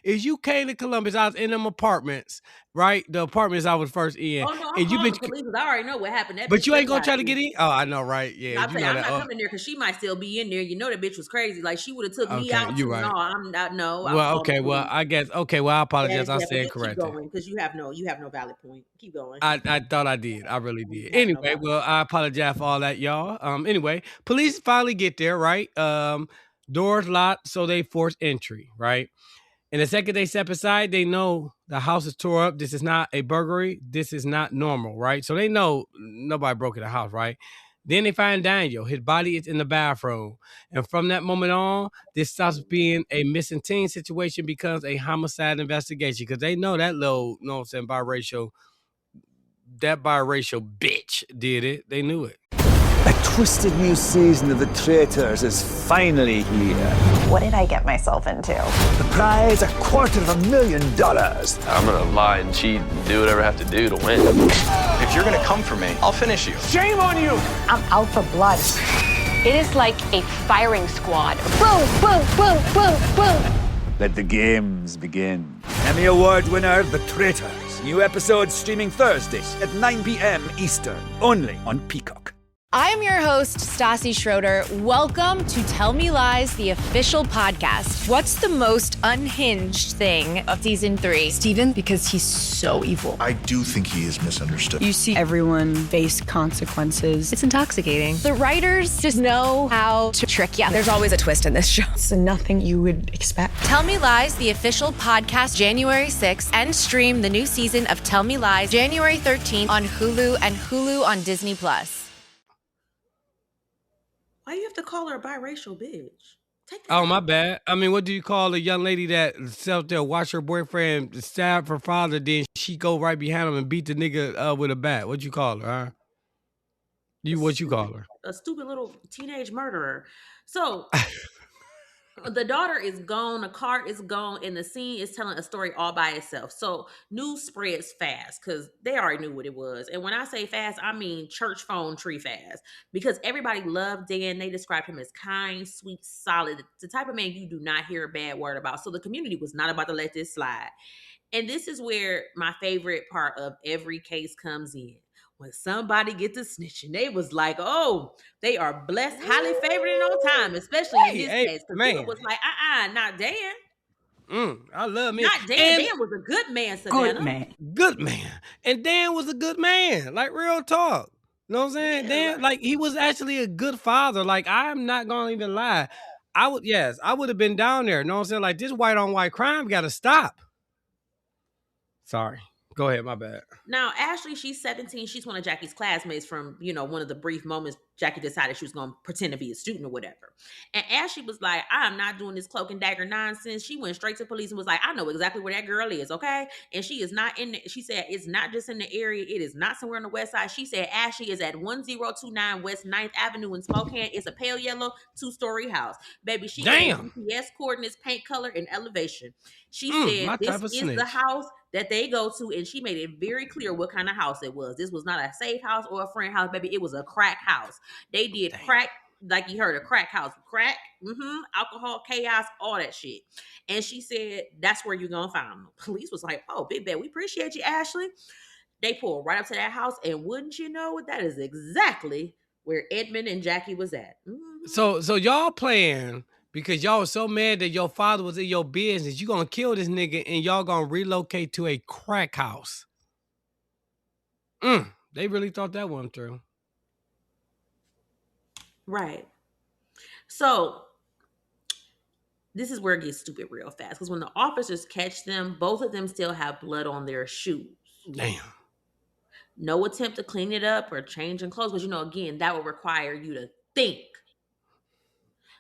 if you came to Columbus, I was in them apartments, right? The apartments I was first in. Oh no, I'm And you calling been, the police because I already know what happened. That but bitch you straight ain't gonna got try to you. get in? Oh, I know, right? Yeah, I'm you saying know I'm that. not coming there because she might still be in there. You know that bitch was crazy. Like she would have took me Okay, out you too. right. No, I'm not. No, I'm Well, calling okay, the well, police. I guess, okay, well, I apologize. I Yeah, but stand just keep corrected. going because you have no valid point. Keep going. I thought I did. I really You did. have no Anyway, valid well, I apologize for all that, y'all. Anyway, police finally get there, right? Doors locked, so they force entry, right? And the second they step aside, they know the house is tore up. This is not a burglary. This is not normal, right? So they know nobody broke in the house, right? Then they find Daniel. His body is in the bathroom. And from that moment on, this stops being a missing teen situation, becomes a homicide investigation. Because they know that little, you know what I'm saying, that biracial bitch did it. They knew it. A twisted new season of The Traitors is finally here. What did I get myself into? The prize, $250,000. I'm gonna lie and cheat and do whatever I have to do to win. If you're gonna come for me, I'll finish you. Shame on you! I'm out for blood. It is like a firing squad. Boom, boom, boom, boom, boom. Let the games begin. Emmy Award winner, The Traitors. New episode streaming Thursdays at 9 p.m. Eastern. Only on Peacock. I'm your host, Stassi Schroeder. Welcome to Tell Me Lies, the official podcast. What's the most unhinged thing of season 3? Steven, because he's so evil. I do think he is misunderstood. You see everyone face consequences. It's intoxicating. The writers just know how to trick you. There's always a twist in this show. It's nothing you would expect. Tell Me Lies, the official podcast, January 6th, and stream the new season of Tell Me Lies, January 13th on Hulu and Hulu on Disney+. Why you have to call her a biracial bitch? Oh, my bad. I mean, what do you call a young lady that sat there, watch her boyfriend stab her father, then she go right behind him and beat the nigga with a bat? What you call her, huh? What you call her? A stupid little teenage murderer. So the daughter is gone, the car is gone, and the scene is telling a story all by itself. So news spreads fast because they already knew what it was. And when I say fast, I mean church phone tree fast. Because everybody loved Dan. They described him as kind, sweet, solid. The type of man you do not hear a bad word about. So the community was not about to let this slide. And this is where my favorite part of every case comes in. When somebody gets a snitching, they was like, oh, they are blessed, highly favored, and on time, especially in this case. Because it was like, not Dan. I love me. Not Dan. Dan was a good man, Savannah. Good man. And Dan was a good man. Like, real talk. You know what I'm saying? Yeah, Dan, right. like, he was actually a good father. Like, I'm not going to even lie. I would have been down there. You know what I'm saying? Like, this white on white crime got to stop. Sorry. Go ahead, my bad. Now, Ashley, she's 17. She's one of Jackie's classmates from, one of the brief moments Jackie decided she was going to pretend to be a student or whatever. And Ashley was like, I'm not doing this cloak and dagger nonsense. She went straight to police and was like, I know exactly where that girl is, okay? And she is not she said, it's not just in the area. It is not somewhere on the west side. She said, Ashley is at 1029 West 9th Avenue in Spokane. It's a pale yellow 2-story house. Baby, she gave GPS coordinates, paint color, and elevation. She said, this is the house that they go to, and she made it very clear what kind of house it was. This was not a safe house or a friend house, baby. It was a crack house. They did crack, like you heard, a crack house. Crack, alcohol, chaos, all that shit. And she said, that's where you're going to find them. Police was like, oh, big bad. We appreciate you, Ashley. They pulled right up to that house, and wouldn't you know it, that is exactly where Edmund and Jackie was at. So y'all playing because y'all was so mad that your father was in your business. You gonna kill this nigga and y'all gonna relocate to a crack house. They really thought that one through. Right. So this is where it gets stupid real fast. Because when the officers catch them, both of them still have blood on their shoes. Damn. No attempt to clean it up or change in clothes. Because, again, that would require you to think.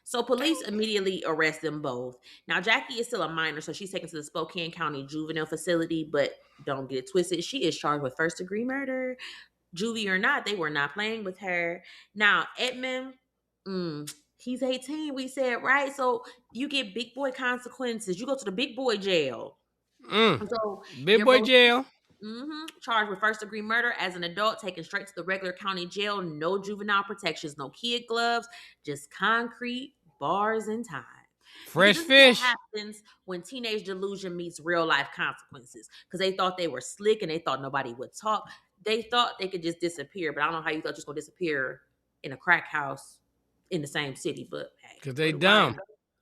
So police immediately arrest them both. Now Jackie is still a minor, so she's taken to the Spokane County Juvenile Facility, but don't get it twisted. She is charged with first-degree murder. Juvie or not, they were not playing with her. Now, Edmund, he's 18, we said, right? So you get big boy consequences. You go to the big boy jail. So Big they're boy both jail. charged with first-degree murder as an adult, taken straight to the regular county jail. No juvenile protections, no kid gloves, just concrete, bars, and time. Because Fresh this is what fish. happens when teenage delusion meets real life consequences. Because they thought they were slick and they thought nobody would talk. They thought they could just disappear, but I don't know how you thought you was gonna disappear in a crack house in the same city. But hey, Because they why? dumb.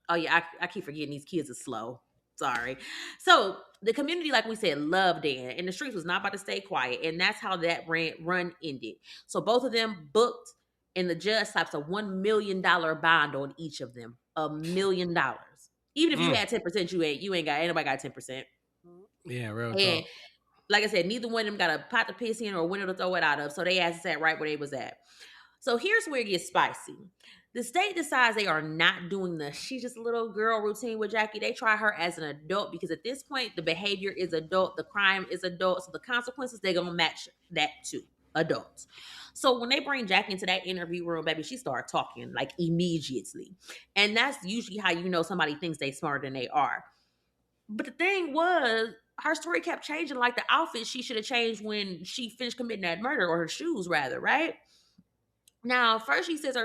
Oh yeah, I keep forgetting these kids are slow. Sorry. So the community, like we said, loved Dan, and the streets was not about to stay quiet, and that's how that run ended. So both of them booked, and the judge slaps a $1 million bond on each of them. $1 million. Even if you had 10%, you ain't got anybody got 10%. Yeah, real And talk. like I said, neither one of them got a pot to piss in or a window to throw it out of. So they asked sat right where they was at. So here's where it gets spicy. The state decides they are not doing the she's just a little girl routine with Jackie. They try her as an adult because at this point, the behavior is adult, the crime is adult. So the consequences, they're going to match that to adults. So when they bring Jackie into that interview room, baby, she started talking like immediately. And that's usually how you know somebody thinks they smarter than they are. But the thing was, her story kept changing. Like the outfit she should have changed when she finished committing that murder, or her shoes rather, right? Now, first she says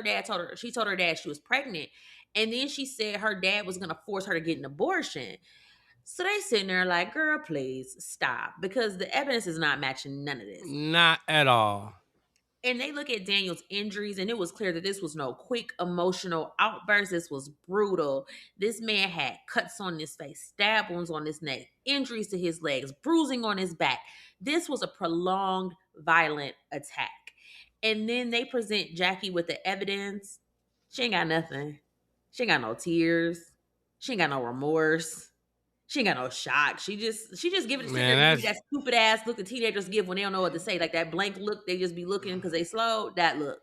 she told her dad she was pregnant, and then she said her dad was gonna force her to get an abortion. So they sitting there like, girl, please stop, because the evidence is not matching none of this. Not at all. And they look at Daniel's injuries, and it was clear that this was no quick emotional outburst. This was brutal. This man had cuts on his face, stab wounds on his neck, injuries to his legs, bruising on his back. This was a prolonged, violent attack. And then they present Jackie with the evidence. She ain't got nothing. She ain't got no tears. She ain't got no remorse. She ain't got no shock. She just giving it sitting there giving that stupid ass look that teenagers give when they don't know what to say. Like that blank look, they just be looking because they slow. That look.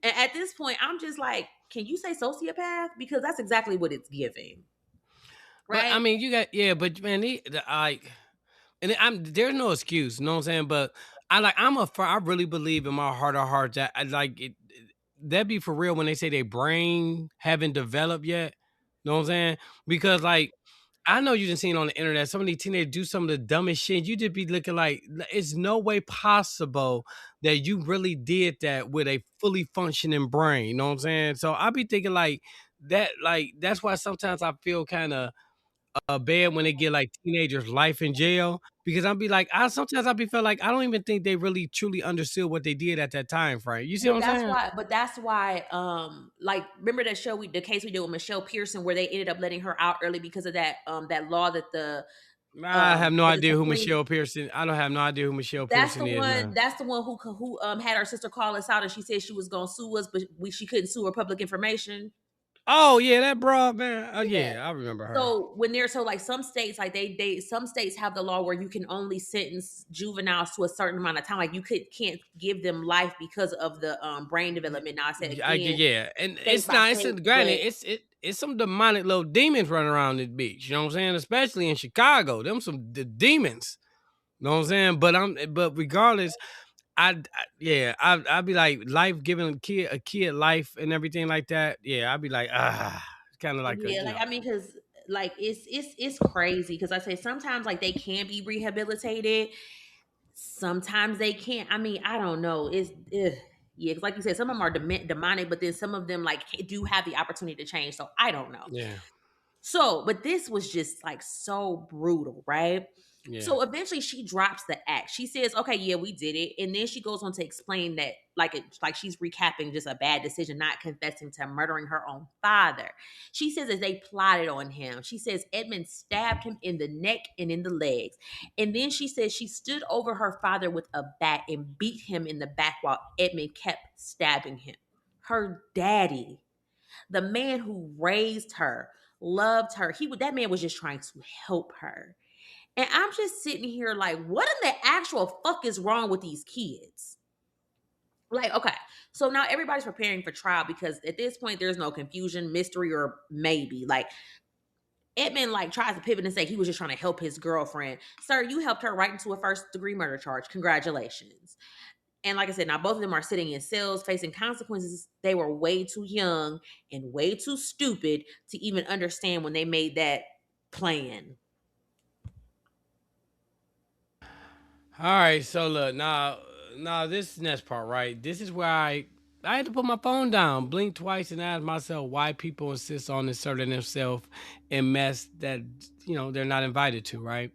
And at this point, I'm just like, can you say sociopath? Because that's exactly what it's giving. Right? But I mean, you got but man, there's no excuse, you know what I'm saying? But I really believe in my heart of hearts that that'd be for real when they say their brain haven't developed yet. You know what I'm saying? Because like I know you done seen on the internet some of these teenagers do some of the dumbest shit. You just be looking like it's no way possible that you really did that with a fully functioning brain. You know what I'm saying? So I be thinking like that's why sometimes I feel kind of bad when they get like teenagers life in jail, because I'll be like, sometimes I'll be feel like I don't even think they really truly understood what they did at that time frame. You see what I'm saying? That's why, like remember that show the case we did with Michelle Pearson where they ended up letting her out early because of that law that the I have no idea who Michelle Pearson. I don't have no idea who Michelle Pearson is. That's the one who had her sister call us out and she said she was gonna sue us, but she couldn't sue her public information. Oh yeah, that broad man. Oh yeah, I remember her. So when like some states, like some states have the law where you can only sentence juveniles to a certain amount of time. Like you can't give them life because of the brain development. Now I said again, and it's not. It's some demonic little demons running around this beach. You know what I'm saying? Especially in Chicago, them the demons. You know what I'm saying? But regardless. I'd be like life giving a kid life and everything like that. Yeah, I'd be like, it's kind of like I mean, because like it's crazy because I say sometimes like they can be rehabilitated, sometimes they can't. I mean, I don't know. Yeah, like you said, some of them are demonic, but then some of them like do have the opportunity to change. So I don't know. Yeah. So, but this was just like so brutal, right? Yeah. So eventually she drops the act. She says, okay, yeah, we did it. And then she goes on to explain that like she's recapping just a bad decision, not confessing to murdering her own father. She says that they plotted on him. She says Edmund stabbed him in the neck and in the legs. And then she says she stood over her father with a bat and beat him in the back while Edmund kept stabbing him. Her daddy, the man who raised her, loved her. That man was just trying to help her. And I'm just sitting here like, what in the actual fuck is wrong with these kids? Like, okay, so now everybody's preparing for trial because at this point there's no confusion, mystery, or maybe. Like, Edmund like tries to pivot and say he was just trying to help his girlfriend. Sir, you helped her right into a first-degree murder charge. Congratulations. And like I said, now both of them are sitting in cells facing consequences. They were way too young and way too stupid to even understand when they made that plan. All right, so look now, this next part, right? This is where I had to put my phone down, blink twice, and ask myself why people insist on inserting themselves in mess that they're not invited to, right?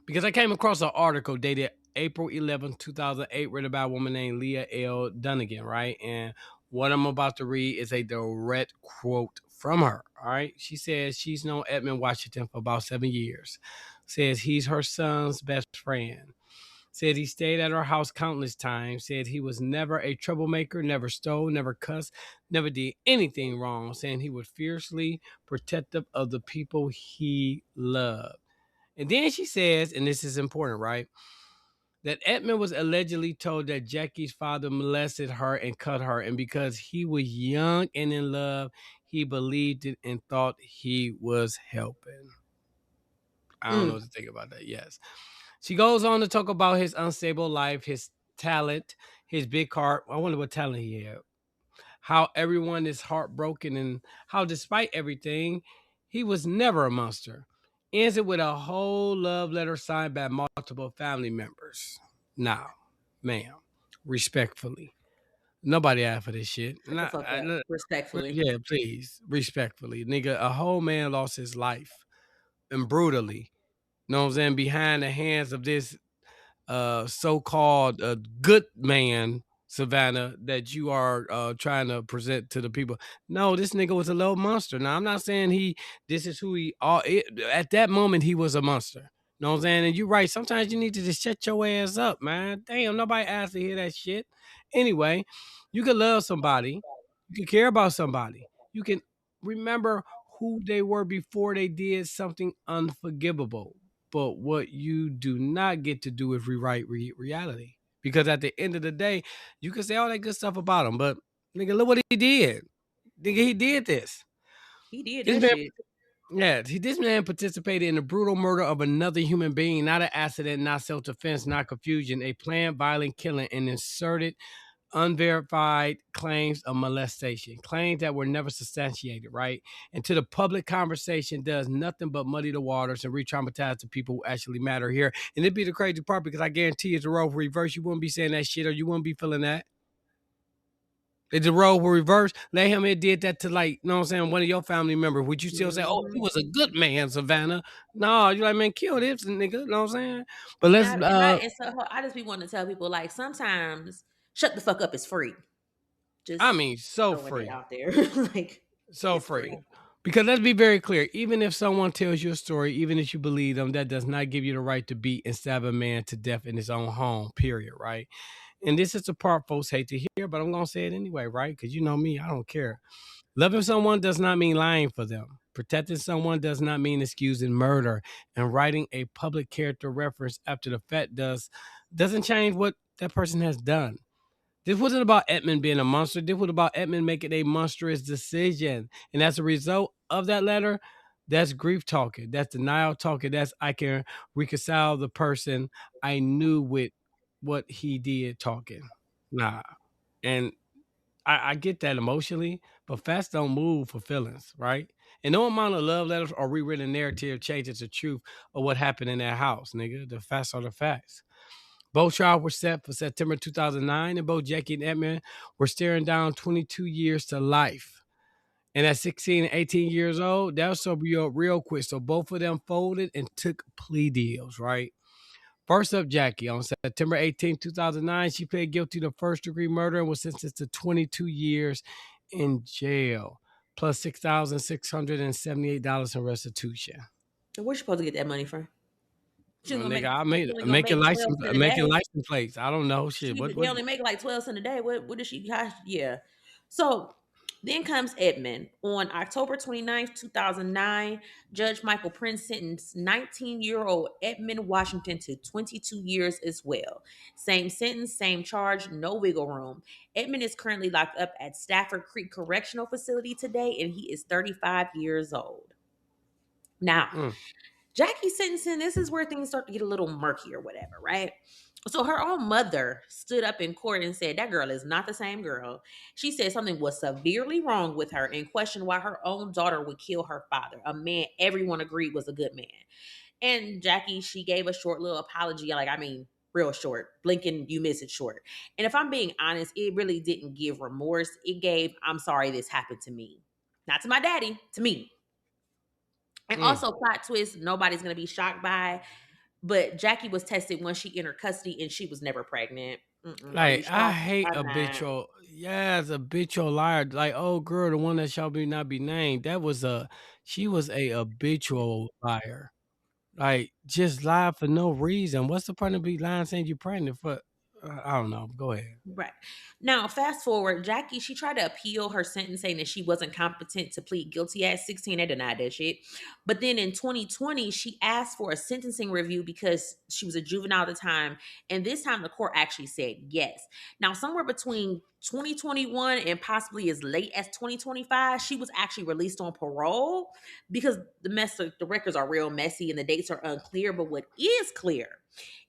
Because I came across an article dated April 11th, 2008, written by a woman named Leah L. Dunnigan, right? And what I'm about to read is a direct quote from her. All right, she says she's known Edmund Washington for about 7 years. Says he's her son's best friend. Said he stayed at her house countless times. Said he was never a troublemaker, never stole, never cussed, never did anything wrong. Saying he was fiercely protective of the people he loved. And then she says, and this is important, right? That Edmund was allegedly told that Jackie's father molested her and cut her. And because he was young and in love, he believed it and thought he was helping. I don't know what to think about that. Yes. She goes on to talk about his unstable life, his talent, his big heart. I wonder what talent he had. How everyone is heartbroken and how, despite everything, he was never a monster. Ends it with a whole love letter signed by multiple family members. Now, ma'am, respectfully, nobody asked for this shit. Shut the fuck up. Respectfully. Yeah, please, respectfully. Nigga, a whole man lost his life and brutally. Know what I'm saying? Behind the hands of this so-called good man, Savannah, that you are trying to present to the people. No, this nigga was a little monster. Now, I'm not saying this is who he are. At that moment, he was a monster. Know what I'm saying? And you're right. Sometimes you need to just shut your ass up, man. Damn, nobody asked to hear that shit. Anyway, you can love somebody. You can care about somebody. You can remember who they were before they did something unforgivable. But what you do not get to do is rewrite reality. Because at the end of the day, you can say all that good stuff about him, but nigga, look what he did. Nigga, he did this. He did This that man, shit. yeah, this man participated in the brutal murder of another human being, not an accident, not self-defense, not confusion, a planned violent killing, and inserted unverified claims of molestation, claims that were never substantiated, right? And to the public conversation does nothing but muddy the waters and re-traumatize the people who actually matter here. And it'd be the crazy part because I guarantee if the role were reversed, you wouldn't be saying that shit or you wouldn't be feeling that. If the role were reversed, let him had did that to, like, you know what I'm saying, one of your family members, would you still say, oh, he was a good man, Savannah? No, you're like, man, kill this nigga, you know what I'm saying? But let's And so I just be wanting to tell people, like, sometimes shut the fuck up is free. Just I mean, so throwing free. it out there. Like, so free. Because let's be very clear, even if someone tells you a story, even if you believe them, that does not give you the right to beat and stab a man to death in his own home, period, right? And this is the part folks hate to hear, but I'm going to say it anyway, right? Because you know me, I don't care. Loving someone does not mean lying for them. Protecting someone does not mean excusing murder. And writing a public character reference after the fact doesn't change what that person has done. This wasn't about Edmund being a monster. This was about Edmund making a monstrous decision. And as a result of that letter, that's grief talking. That's denial talking. That's I can reconcile the person I knew with what he did talking. Nah. And I get that emotionally, but facts don't move for feelings, right? And no amount of love letters or rewritten narrative changes the truth of what happened in that house, nigga. The facts are the facts. Both trials were set for September 2009, and both Jackie and Edmund were staring down 22 years to life. And at 16 and 18 years old, that was so real quick. So both of them folded and took plea deals, right? First up, Jackie. On September 18, 2009, she pled guilty to first-degree murder and was sentenced to 22 years in jail, plus $6,678 in restitution. So where's you supposed to get that money from? Making license plates. I don't know shit. They only make like 12 cents a day. What does she? Yeah. So Then comes Edmund. On October 29th, 2009, Judge Michael Prince sentenced 19-year-old Edmund Washington to 22 years as well. Same sentence, same charge, no wiggle room. Edmund is currently locked up at Stafford Creek Correctional Facility today, and he is 35 years old. Now, Jackie's sentencing, this is where things start to get a little murky or whatever, right? So her own mother stood up in court and said that girl is not the same girl. She said something was severely wrong with her and questioned why her own daughter would kill her father, a man everyone agreed was a good man. And Jackie, she gave a short little apology, real short, blinking, you miss it short. And if I'm being honest, it really didn't give remorse. It gave, I'm sorry this happened to me. Not to my daddy, to me. And also, plot twist, nobody's going to be shocked by, but Jackie was tested when she entered custody and she was never pregnant. Are you Like, I shocked? hate I'm not. habitual liar. Like, oh girl, the one that shall be not be named. She was a habitual liar. Like, just lie for no reason. What's the point of be lying saying you're pregnant for? I don't know. Go ahead. Right. Now, fast forward, Jackie, she tried to appeal her sentence saying that she wasn't competent to plead guilty at 16. They denied that shit. But then in 2020, she asked for a sentencing review because she was a juvenile at the time. And this time the court actually said yes. Now, somewhere between 2021 and possibly as late as 2025, she was actually released on parole because the records are real messy and the dates are unclear. But what is clear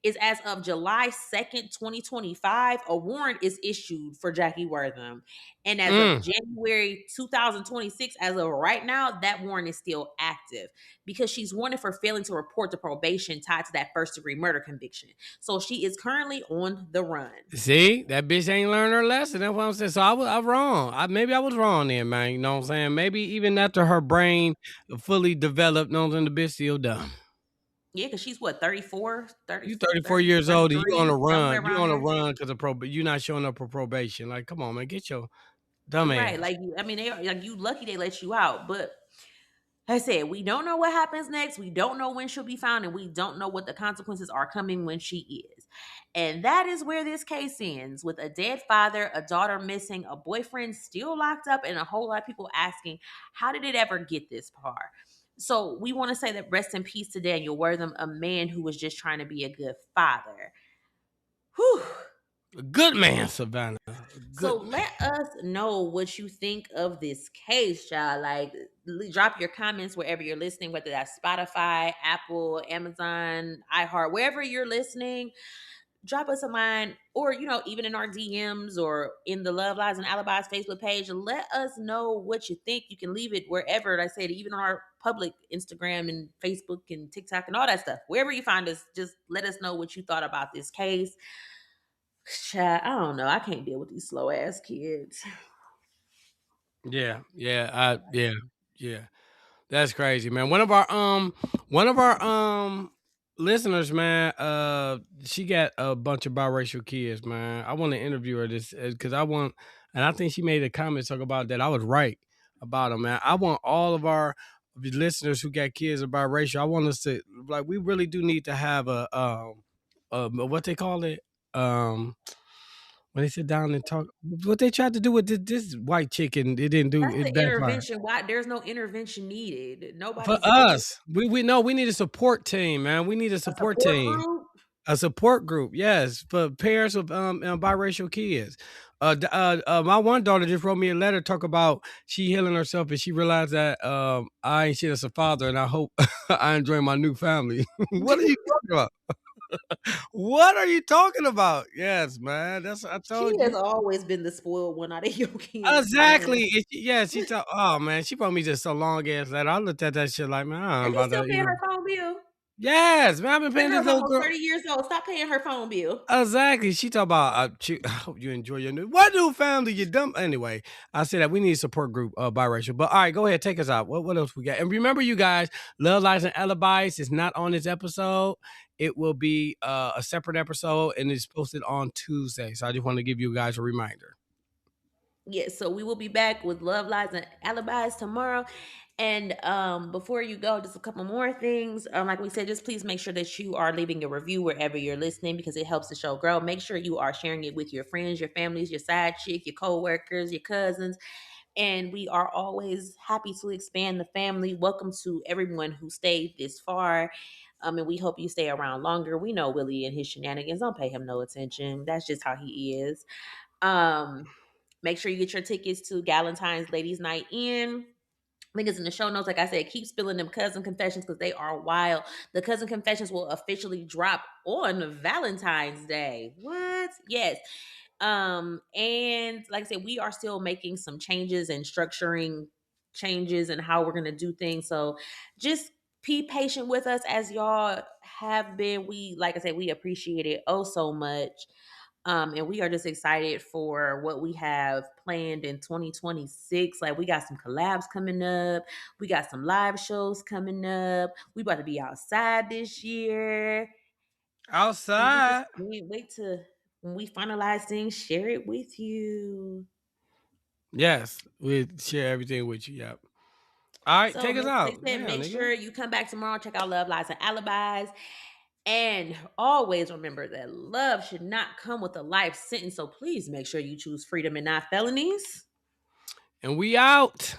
is as of July 2nd, 2025, a warrant is issued for Jackie Wortham. And as of January 2026, as of right now, that warrant is still active because she's wanted for failing to report the probation tied to that first degree murder conviction. So she is currently on the run. See, that bitch ain't learned her lesson. That's what I'm saying. So I was wrong. Maybe I was wrong there, man. You know what I'm saying? Maybe even after her brain fully developed, no the bitch still dumb. Yeah, because she's what, 34? You 34 years old and you on a run. You on a there. run because of you're not showing up for probation. Like, come on, man, get your dumb ass. Right. You lucky they let you out. But I said, we don't know what happens next. We don't know when she'll be found, and we don't know what the consequences are coming when she is. And that is where this case ends, with a dead father, a daughter missing, a boyfriend still locked up, and a whole lot of people asking, how did it ever get this far? So we want to say that rest in peace to Daniel Wortham, a man who was just trying to be a good father. Whew. A good man, Savannah. So let us know what you think of this case, y'all. Like, drop your comments wherever you're listening, whether that's Spotify, Apple, Amazon, iHeart, wherever you're listening. Drop us a line, or even in our DMs or in the Love Lies and Alibis Facebook page. Let us know what you think. You can leave it wherever. Like I said, even on our public Instagram and Facebook and TikTok and all that stuff. Wherever you find us, just let us know what you thought about this case. Chat, I don't know. I can't deal with these slow ass kids. Yeah. That's crazy, man. One of our listeners, man, she got a bunch of biracial kids, man. I want to interview her this because and I think she made a comment talk about that. I was right about them, man. I want all of our listeners who got kids are biracial. I want us to we really do need to have a what they call it, when they sit down and talk, what they tried to do with this white chicken, it didn't do That's it the backfired. intervention. Why there's no intervention needed? For us, we know we need a support team, man. We need a support team, group? a support group. Yes, for parents of biracial kids. My one daughter just wrote me a letter talk about she healing herself and she realized that I ain't shit as a father, and I hope I enjoy my new family. What are you talking about? What are you talking about? Yes, man. That's I told She you. has always been the spoiled one out of your kids. Exactly. She thought, oh man, she brought me just a long ass letter. I looked at that shit like, man, I'm And you about still to, paying her phone bill? Yes, man, I've been paying That this girl's little almost girl. 30 years old. Stop paying her phone bill. Exactly. She talk about, I hope you enjoy your what new family, you dumb. Anyway, I said that we need a support group, biracial. But all right, go ahead, take us out. What else we got? And remember, you guys, Love, Lies, and Alibis is not on this episode. It will be a separate episode and it's posted on Tuesday. So I just want to give you guys a reminder. Yes, so we will be back with Love, Lies, and Alibis tomorrow. And before you go, just a couple more things. Like we said, just please make sure that you are leaving a review wherever you're listening because it helps the show grow. Make sure you are sharing it with your friends, your families, your side chick, your co-workers, your cousins. And we are always happy to expand the family. Welcome to everyone who stayed this far. And we hope you stay around longer. We know Willie and his shenanigans. Don't pay him no attention. That's just how he is. Make sure you get your tickets to Galentine's Ladies Night In. Link is in the show notes. Like I said, keep spilling them cousin confessions because they are wild. The cousin confessions will officially drop on Valentine's Day. What? Yes. And like I said, we are still making some changes and structuring changes and how we're gonna do things. So just be patient with us as y'all have been. We, like I said, we appreciate it oh so much. And we are just excited for what we have planned in 2026. Like we got some collabs coming up. We got some live shows coming up. We about to be outside this year. And we just Outside. can't wait to, when we finalize things, share it with you. Yes, we'll share everything with you. Yep. All right, So take us they out. said, Damn, make nigga. sure you come back tomorrow. Check out Love, Lies, and Alibis. And always remember that love should not come with a life sentence. So please make sure you choose freedom and not felonies. And we out.